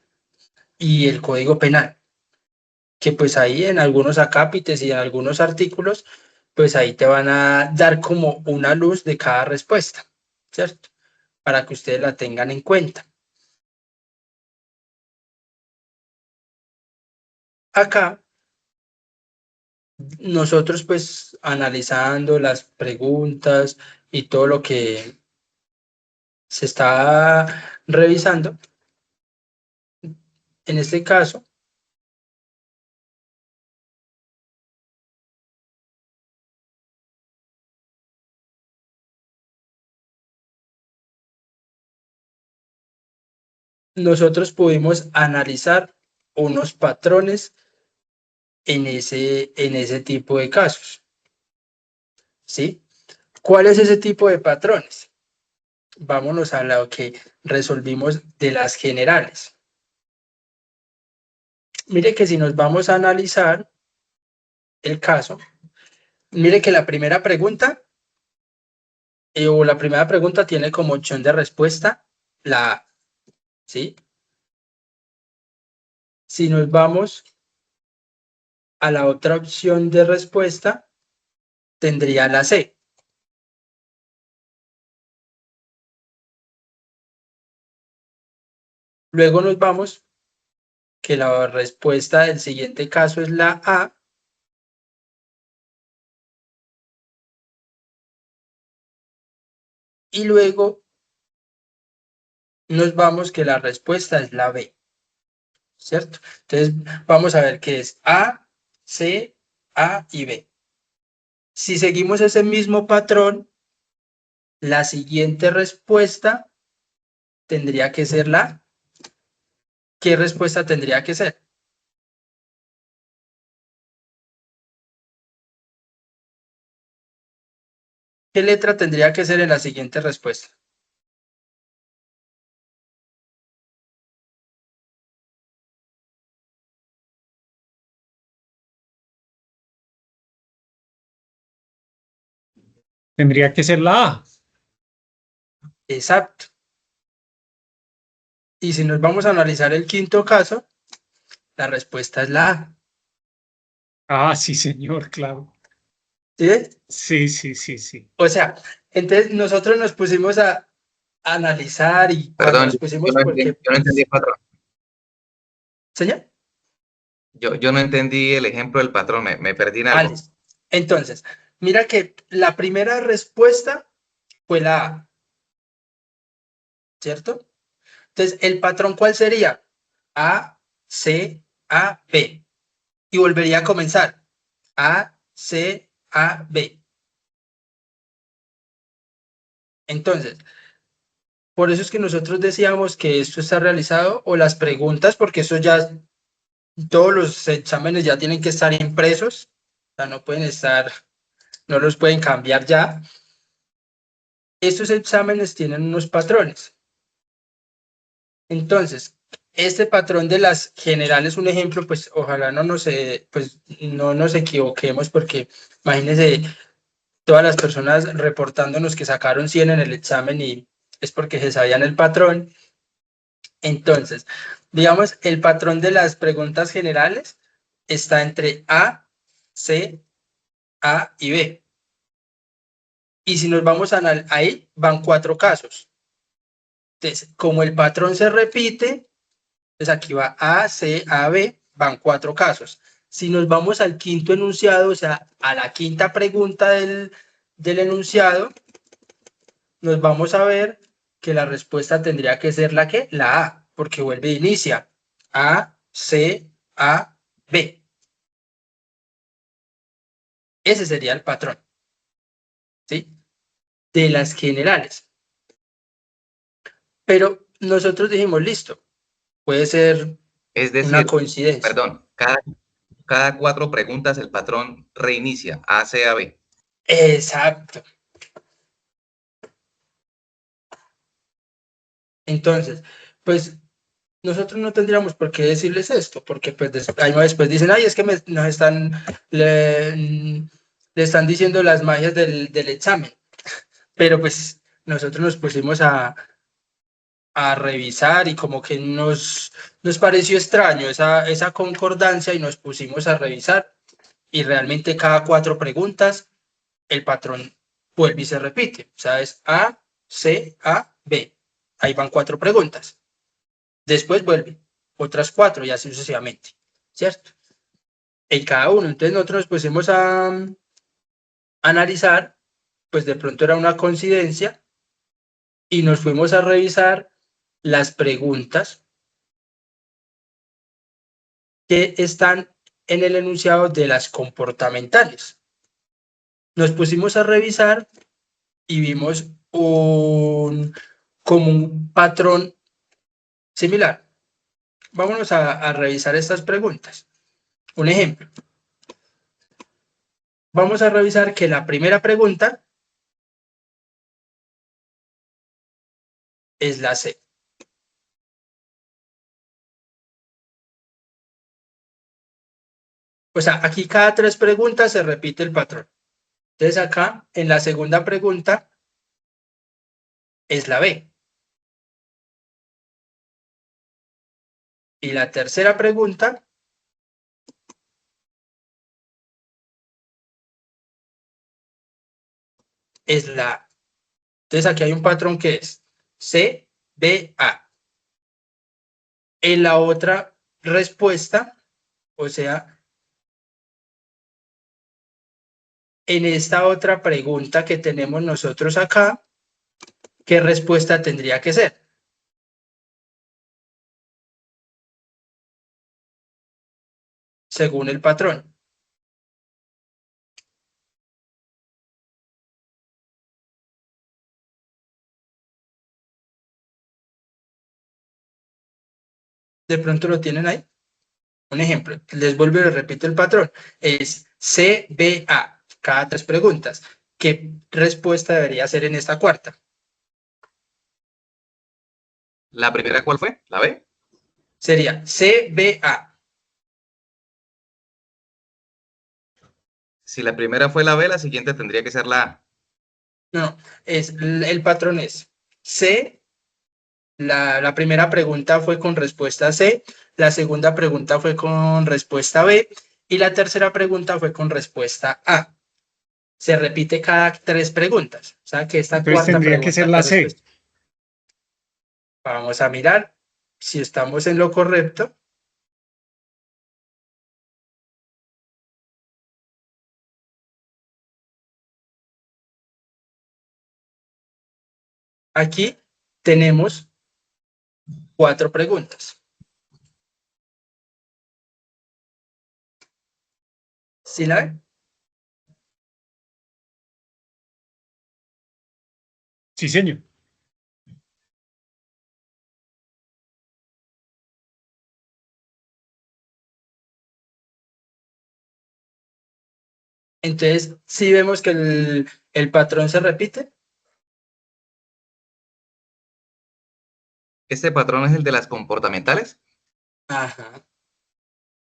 y el código penal, que pues ahí en algunos acápites y en algunos artículos, pues ahí te van a dar como una luz de cada respuesta, ¿cierto? Para que ustedes la tengan en cuenta. Acá, nosotros pues analizando las preguntas y todo lo que se está revisando, en este caso, nosotros pudimos analizar unos patrones en ese tipo de casos, ¿sí? ¿Cuál es ese tipo de patrones? Vámonos a lo que resolvimos de las generales. Mire que si nos vamos a analizar el caso, mire que la primera pregunta tiene como opción de respuesta la A, ¿sí? Si nos vamos a la otra opción de respuesta, tendría la C. Luego nos vamos que la respuesta del siguiente caso es la A. Y luego nos vamos que la respuesta es la B, ¿cierto? Entonces vamos a ver qué es A, C, A y B. Si seguimos ese mismo patrón, la siguiente respuesta tendría que ser la A. ¿Qué respuesta tendría que ser? ¿Qué letra tendría que ser en la siguiente respuesta? Tendría que ser la A. Exacto. Y si nos vamos a analizar el quinto caso, la respuesta es la A. Ah, sí, señor, claro. ¿Sí? Sí, sí, sí, sí. O sea, entonces nosotros nos pusimos a analizar y cuando Perdón, nos pusimos, porque, yo no entendí el patrón. ¿señor? Yo no entendí el ejemplo del patrón, me perdí en algo. Listo. Entonces, mira que la primera respuesta fue la A, ¿cierto? Entonces, ¿el patrón cuál sería? A, C, A, B. Y volvería a comenzar. A, C, A, B. Entonces, por eso es que nosotros decíamos que esto está realizado o las preguntas, porque eso ya, todos los exámenes ya tienen que estar impresos, o sea, no pueden estar, no los pueden cambiar ya. Estos exámenes tienen unos patrones. Entonces, este patrón de las generales, un ejemplo, pues ojalá pues, no nos equivoquemos porque imagínense todas las personas reportándonos que sacaron 100 en el examen y es porque se sabían el patrón. Entonces, digamos, el patrón de las preguntas generales está entre A, C, A y B. Y si nos vamos a ahí, van 4 casos. Entonces, como el patrón se repite, pues aquí va A, C, A, B, van 4 casos. Si nos vamos al quinto enunciado, o sea, a la quinta pregunta del enunciado, nos vamos a ver que la respuesta tendría que ser la que, la A, porque vuelve e inicia. A, C, A, B. Ese sería el patrón, ¿sí? De las generales. Pero nosotros dijimos, listo, puede ser Es decir, una coincidencia. perdón, cada 4 preguntas el patrón reinicia A, C, A, B. Exacto. Entonces, pues nosotros no tendríamos por qué decirles esto, porque pues después dicen, ay, es que nos están, le están diciendo las magias del examen. Pero pues nosotros nos pusimos a revisar y como que nos pareció extraño esa concordancia y nos pusimos a revisar y realmente cada 4 preguntas el patrón vuelve y se repite. O sea, es A, C, A, B. Ahí van 4 preguntas. Después vuelve otras 4 y así sucesivamente, ¿cierto? En cada uno. Entonces nosotros nos pusimos a analizar, pues de pronto era una coincidencia y nos fuimos a revisar las preguntas que están en el enunciado de las comportamentales. Nos pusimos a revisar y vimos como un patrón similar. Vámonos a revisar estas preguntas. Un ejemplo. Vamos a revisar que la primera pregunta es la C. O sea, aquí cada 3 preguntas se repite el patrón. Entonces acá, en la segunda pregunta, es la B. Y la tercera pregunta es la A. Entonces aquí hay un patrón que es C, B, A. En la otra respuesta, o sea, en esta otra pregunta que tenemos nosotros acá, ¿qué respuesta tendría que ser? Según el patrón. De pronto lo tienen ahí. Un ejemplo, les vuelvo y les repito el patrón. Es CBA, cada 3 preguntas. ¿Qué respuesta debería ser en esta cuarta? ¿La primera cuál fue? ¿La B? Sería CBA. Si la primera fue la B, la siguiente tendría que ser la A. No, el patrón es C. La primera pregunta fue con respuesta C, la segunda pregunta fue con respuesta B y la tercera pregunta fue con respuesta A. Se repite cada 3 preguntas. O sea que esta Entonces cuarta tendría pregunta que ser la C. Vamos a mirar si estamos en lo correcto. Aquí tenemos 4 preguntas. ¿Sí la ven? Sí, señor. Entonces, ¿sí vemos que el patrón se repite? ¿Este patrón es el de las comportamentales? Ajá.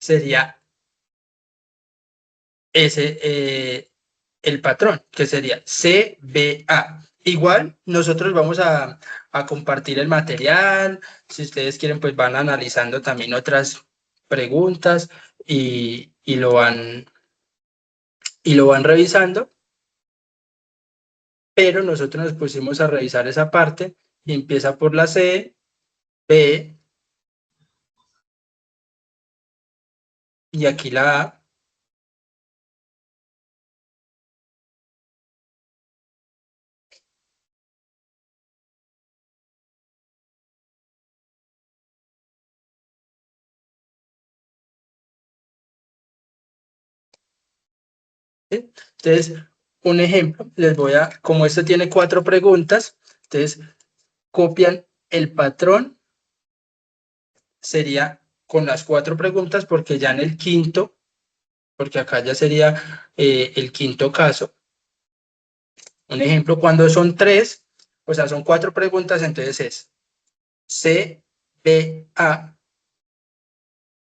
Sería ese el patrón, que sería CBA. Igual, nosotros vamos a compartir el material. Si ustedes quieren, pues van analizando también otras preguntas y lo van revisando. Pero nosotros nos pusimos a revisar esa parte y empieza por la C, B, y aquí la A. ¿Sí? Entonces, un ejemplo, como esto tiene 4 preguntas, entonces copian el patrón, sería con las 4 preguntas, porque ya en el quinto, porque acá ya sería el quinto caso. Un ejemplo, cuando son 3, o sea, son 4 preguntas, entonces es C, B, A.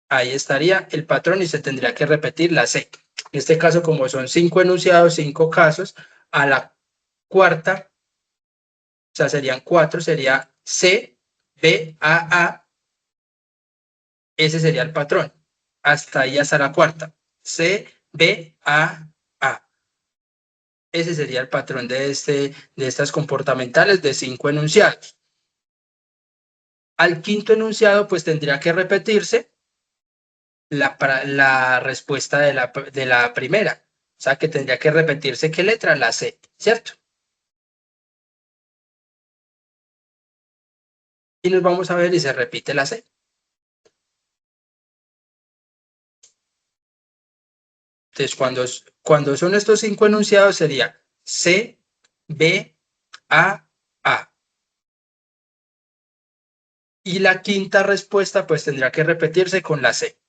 Ahí estaría el patrón y se tendría que repetir la C. En este caso, como son 5 enunciados, 5 casos, a la cuarta, o sea, serían 4, sería C, B, A. Ese sería el patrón. Hasta ahí, hasta la cuarta. C, B, A. Ese sería el patrón de estas comportamentales de 5 enunciados. Al quinto enunciado, pues tendría que repetirse la respuesta de la primera. O sea, que tendría que repetirse qué letra, la C, ¿cierto? Y nos vamos a ver y se repite la C. Entonces, cuando son estos 5 enunciados, sería C, B, A. Y la quinta respuesta, pues tendría que repetirse con la C.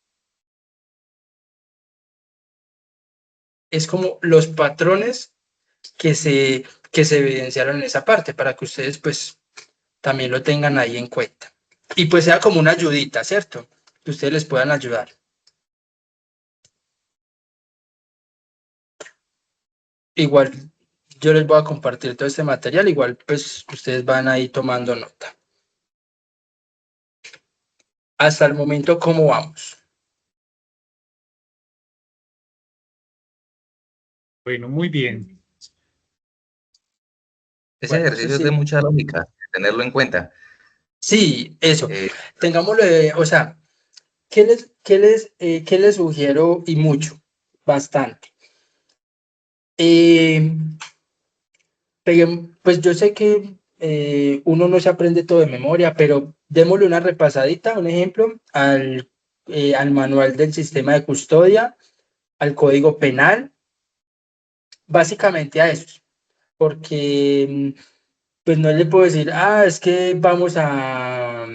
Es como los patrones que se evidenciaron en esa parte, para que ustedes, pues, también lo tengan ahí en cuenta. Y pues sea como una ayudita, ¿cierto? Que ustedes les puedan ayudar. Igual yo les voy a compartir todo este material, igual pues ustedes van ahí tomando nota. Hasta el momento, ¿cómo vamos? Bueno, muy bien. Ese Bueno, ejercicio es de mucha lógica, tenerlo en cuenta. Sí, eso. Eh, Tengámoslo, o sea, ¿qué les sugiero? Y mucho, bastante. Pues yo sé que uno no se aprende todo de memoria, pero démosle una repasadita, un ejemplo, al manual del sistema de custodia, al código penal, básicamente a eso, porque pues no le puedo decir, es que vamos a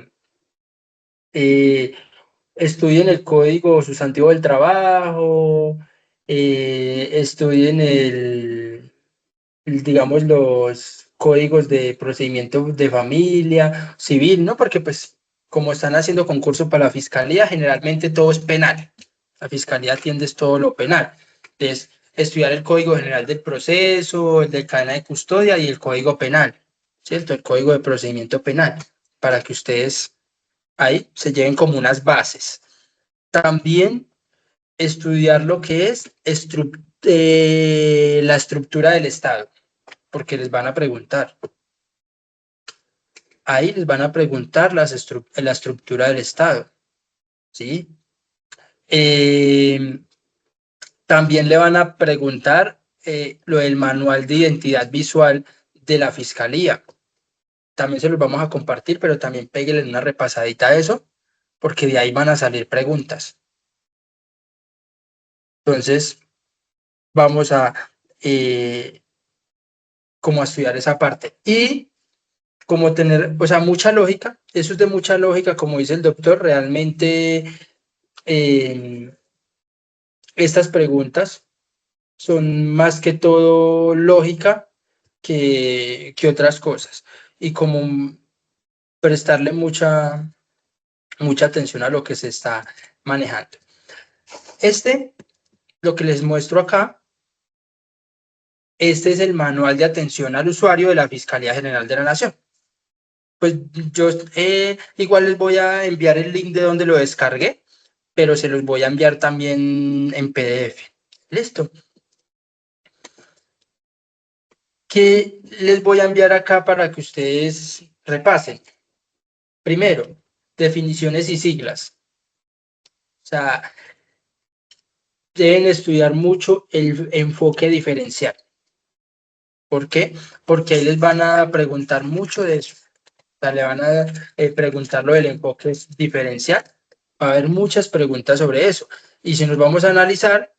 estudien el código sustantivo del trabajo, estudien digamos, los códigos de procedimiento de familia, civil, ¿no? Porque pues como están haciendo concurso para la fiscalía, generalmente todo es penal. La fiscalía atiende todo lo penal. Entonces, estudiar el Código General del Proceso, el de cadena de custodia y el Código Penal, ¿cierto? El Código de Procedimiento Penal, para que ustedes ahí se lleven como unas bases. También estudiar lo que es la estructura del Estado, porque les van a preguntar. Ahí les van a preguntar la estructura del Estado, ¿sí? También le van a preguntar lo del manual de identidad visual de la Fiscalía. También se los vamos a compartir, pero también péguenle una repasadita a eso, porque de ahí van a salir preguntas. Entonces, vamos a como a estudiar esa parte. Y como tener, o sea, mucha lógica, eso es de mucha lógica, como dice el doctor, realmente estas preguntas son más que todo lógica que otras cosas. Y como prestarle mucha atención a lo que se está manejando. Lo que les muestro acá, este es el manual de atención al usuario de la Fiscalía General de la Nación. Pues yo igual les voy a enviar el link de donde lo descargué, pero se los voy a enviar también en PDF. ¿Listo? ¿Qué les voy a enviar acá para que ustedes repasen? Primero, definiciones y siglas. O sea, deben estudiar mucho el enfoque diferencial. ¿Por qué? Porque ahí les van a preguntar mucho de eso. O sea, le van a preguntar lo del enfoque diferencial. Va a haber muchas preguntas sobre eso. Y si nos vamos a analizar,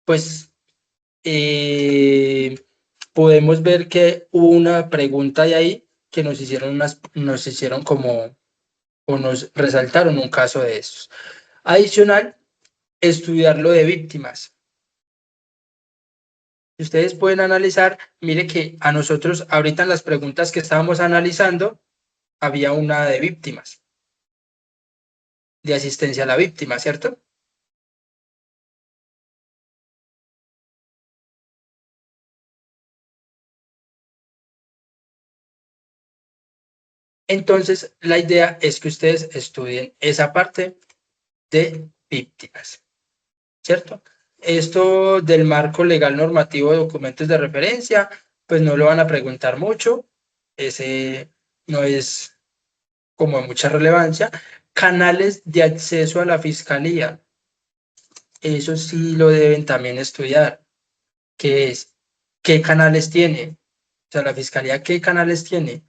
pues podemos ver que hubo una pregunta de ahí que nos hicieron como, o nos resaltaron un caso de esos. Adicional, estudiar lo de víctimas. Si ustedes pueden analizar, mire que a nosotros, ahorita en las preguntas que estábamos analizando, había una de víctimas, de asistencia a la víctima, ¿cierto? Entonces, la idea es que ustedes estudien esa parte de víctimas, ¿cierto? Esto del marco legal normativo de documentos de referencia, pues no lo van a preguntar mucho, ese no es como de mucha relevancia. Canales de acceso a la fiscalía, eso sí lo deben también estudiar, que es, ¿qué canales tiene? O sea, la fiscalía, ¿qué canales tiene?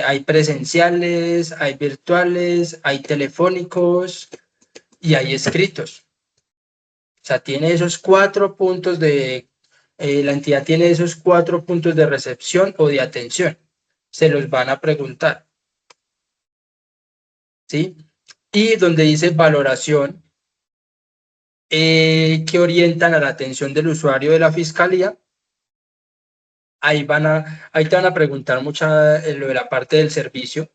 Hay presenciales, hay virtuales, hay telefónicos y hay escritos. O sea, tiene esos 4 puntos la entidad tiene esos 4 puntos de recepción o de atención. Se los van a preguntar. ¿Sí? Y donde dice valoración, que orientan a la atención del usuario de la fiscalía, ahí te van a preguntar mucho lo de la parte del servicio,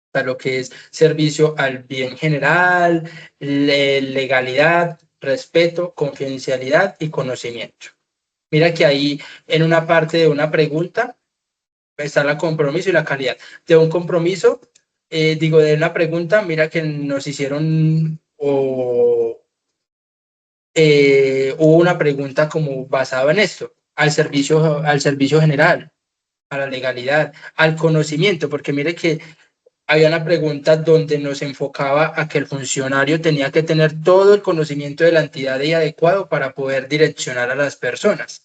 o sea, lo que es servicio al bien general, legalidad, respeto, confidencialidad y conocimiento. Mira que ahí en una parte de una pregunta está el compromiso y la calidad. De un compromiso, de una pregunta, mira que nos hicieron hubo una pregunta como basada en esto, al servicio general, a la legalidad, al conocimiento, porque mire que había una pregunta donde nos enfocaba a que el funcionario tenía que tener todo el conocimiento de la entidad y adecuado para poder direccionar a las personas,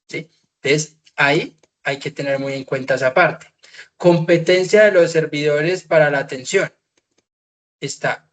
¿sí? Entonces, ahí hay que tener muy en cuenta esa parte. Competencia de los servidores para la atención. Está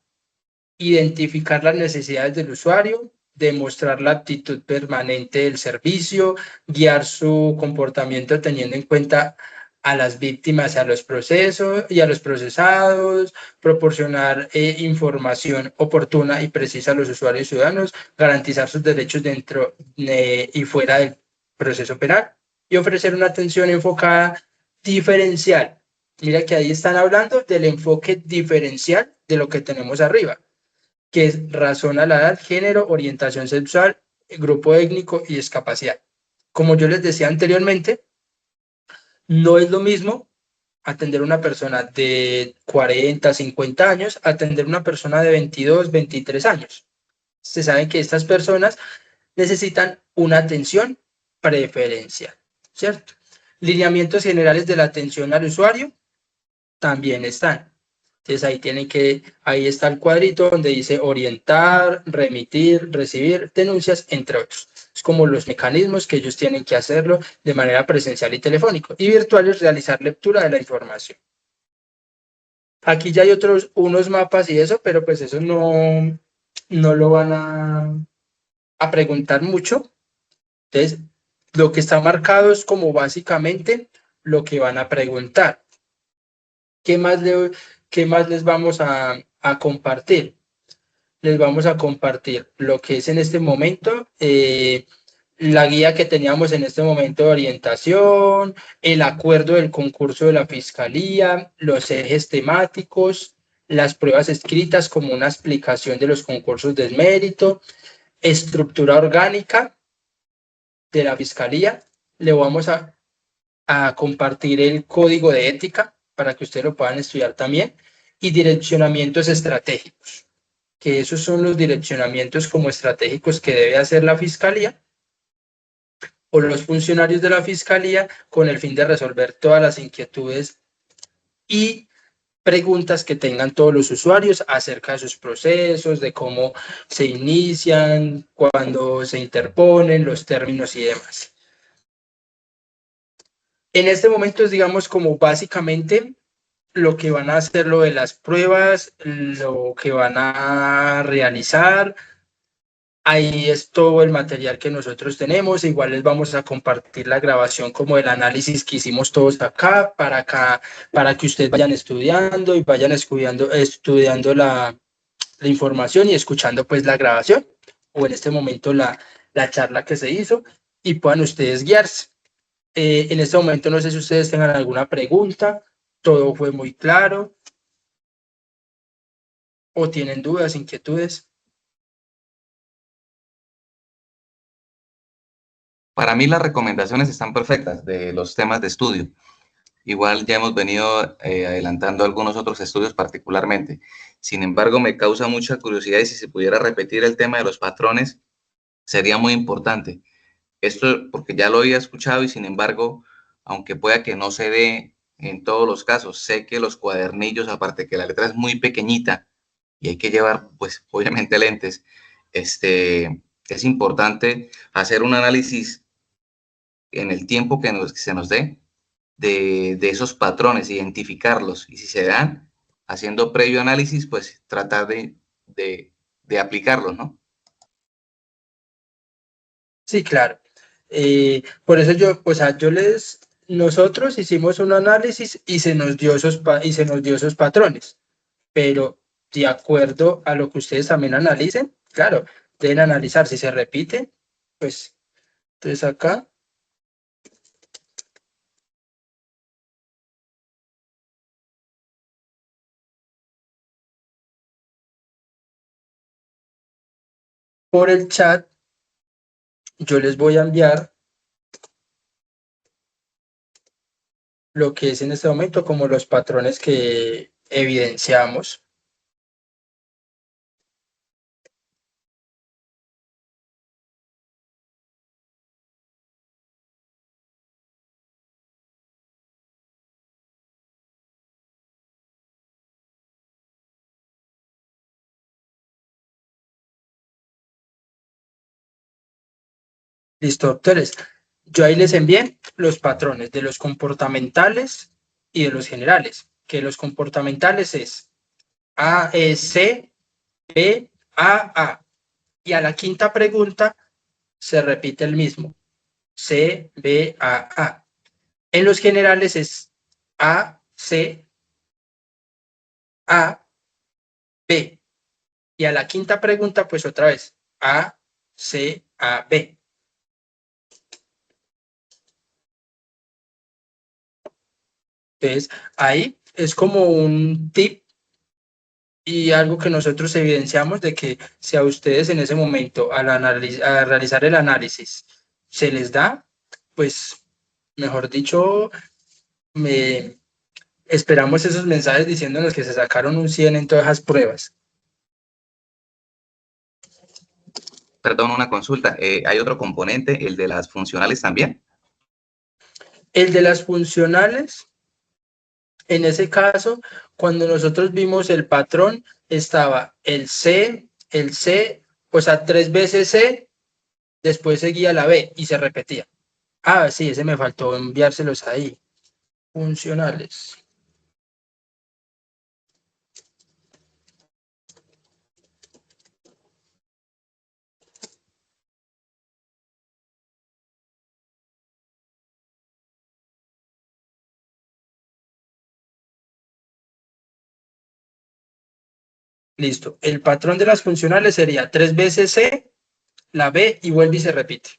identificar las necesidades del usuario, demostrar la aptitud permanente del servicio, guiar su comportamiento teniendo en cuenta a las víctimas, a los procesos y a los procesados, proporcionar información oportuna y precisa a los usuarios y ciudadanos, garantizar sus derechos dentro y fuera del proceso penal y ofrecer una atención enfocada diferencial. Mira que ahí están hablando del enfoque diferencial de lo que tenemos arriba, que es razón a la edad, género, orientación sexual, grupo étnico y discapacidad. Como yo les decía anteriormente, no es lo mismo atender a una persona de 40, 50 años, atender a una persona de 22, 23 años. Se sabe que estas personas necesitan una atención preferencial, ¿cierto? Lineamientos generales de la atención al usuario también están. Entonces ahí está el cuadrito donde dice orientar, remitir, recibir denuncias, entre otros. Es como los mecanismos que ellos tienen que hacerlo de manera presencial y telefónico. Y virtuales, realizar lectura de la información. Aquí ya hay unos mapas y eso, pero pues eso no lo van a preguntar mucho. Entonces, lo que está marcado es como básicamente lo que van a preguntar. ¿Qué más les vamos a compartir? Les vamos a compartir lo que es en este momento la guía que teníamos en este momento de orientación, el acuerdo del concurso de la Fiscalía, los ejes temáticos, las pruebas escritas como una explicación de los concursos de mérito, estructura orgánica de la Fiscalía. Le vamos a compartir el código de ética para que ustedes lo puedan estudiar también, y direccionamientos estratégicos, que esos son los direccionamientos como estratégicos que debe hacer la Fiscalía o los funcionarios de la Fiscalía con el fin de resolver todas las inquietudes y preguntas que tengan todos los usuarios acerca de sus procesos, de cómo se inician, cuándo se interponen, los términos y demás. En este momento es, digamos, como básicamente lo que van a hacer, lo de las pruebas, lo que van a realizar. Ahí es todo el material que nosotros tenemos. Igual les vamos a compartir la grabación como el análisis que hicimos todos acá, para que ustedes vayan estudiando y vayan estudiando la información y escuchando pues la grabación o en este momento la charla que se hizo y puedan ustedes guiarse. En este momento no sé si ustedes tengan alguna pregunta, todo fue muy claro o tienen dudas, inquietudes. Para mí las recomendaciones están perfectas de los temas de estudio. Igual ya hemos venido adelantando algunos otros estudios particularmente. Sin embargo, me causa mucha curiosidad y si se pudiera repetir el tema de los patrones, sería muy importante. Esto porque ya lo había escuchado y sin embargo, aunque pueda que no se dé en todos los casos, sé que los cuadernillos, aparte que la letra es muy pequeñita y hay que llevar, pues, obviamente lentes, es importante hacer un análisis en el tiempo que se nos dé de esos patrones, identificarlos y si se dan, haciendo previo análisis, pues tratar de aplicarlos, ¿no? Sí, claro. Por eso nosotros hicimos un análisis y se nos dio esos patrones, pero de acuerdo a lo que ustedes también analicen, claro, deben analizar si se repite, pues entonces acá. Por el chat, yo les voy a enviar lo que es en este momento como los patrones que evidenciamos. Listo, doctores. Yo ahí les envié los patrones de los comportamentales y de los generales, que los comportamentales es A, E, C, B, A. Y a la quinta pregunta se repite el mismo, C, B, A. En los generales es A, C, A, B. Y a la quinta pregunta, pues otra vez, A, C, A, B. Entonces, ahí es como un tip y algo que nosotros evidenciamos de que si a ustedes en ese momento al realizar el análisis se les da, pues, mejor dicho, esperamos esos mensajes diciéndonos que se sacaron un 100 en todas esas pruebas. Perdón, una consulta. ¿Hay otro componente, el de las funcionales también? El de las funcionales, en ese caso, cuando nosotros vimos el patrón, estaba el C, o sea, 3 veces C, después seguía la B y se repetía. Ah, sí, ese me faltó enviárselos ahí. Funcionales. Listo. El patrón de las funcionales sería 3 veces C, la B y vuelve y se repite.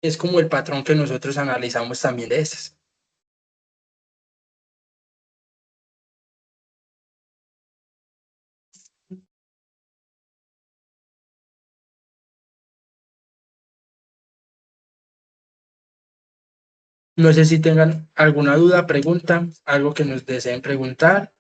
Es como el patrón que nosotros analizamos también de esas. No sé si tengan alguna duda, pregunta, algo que nos deseen preguntar.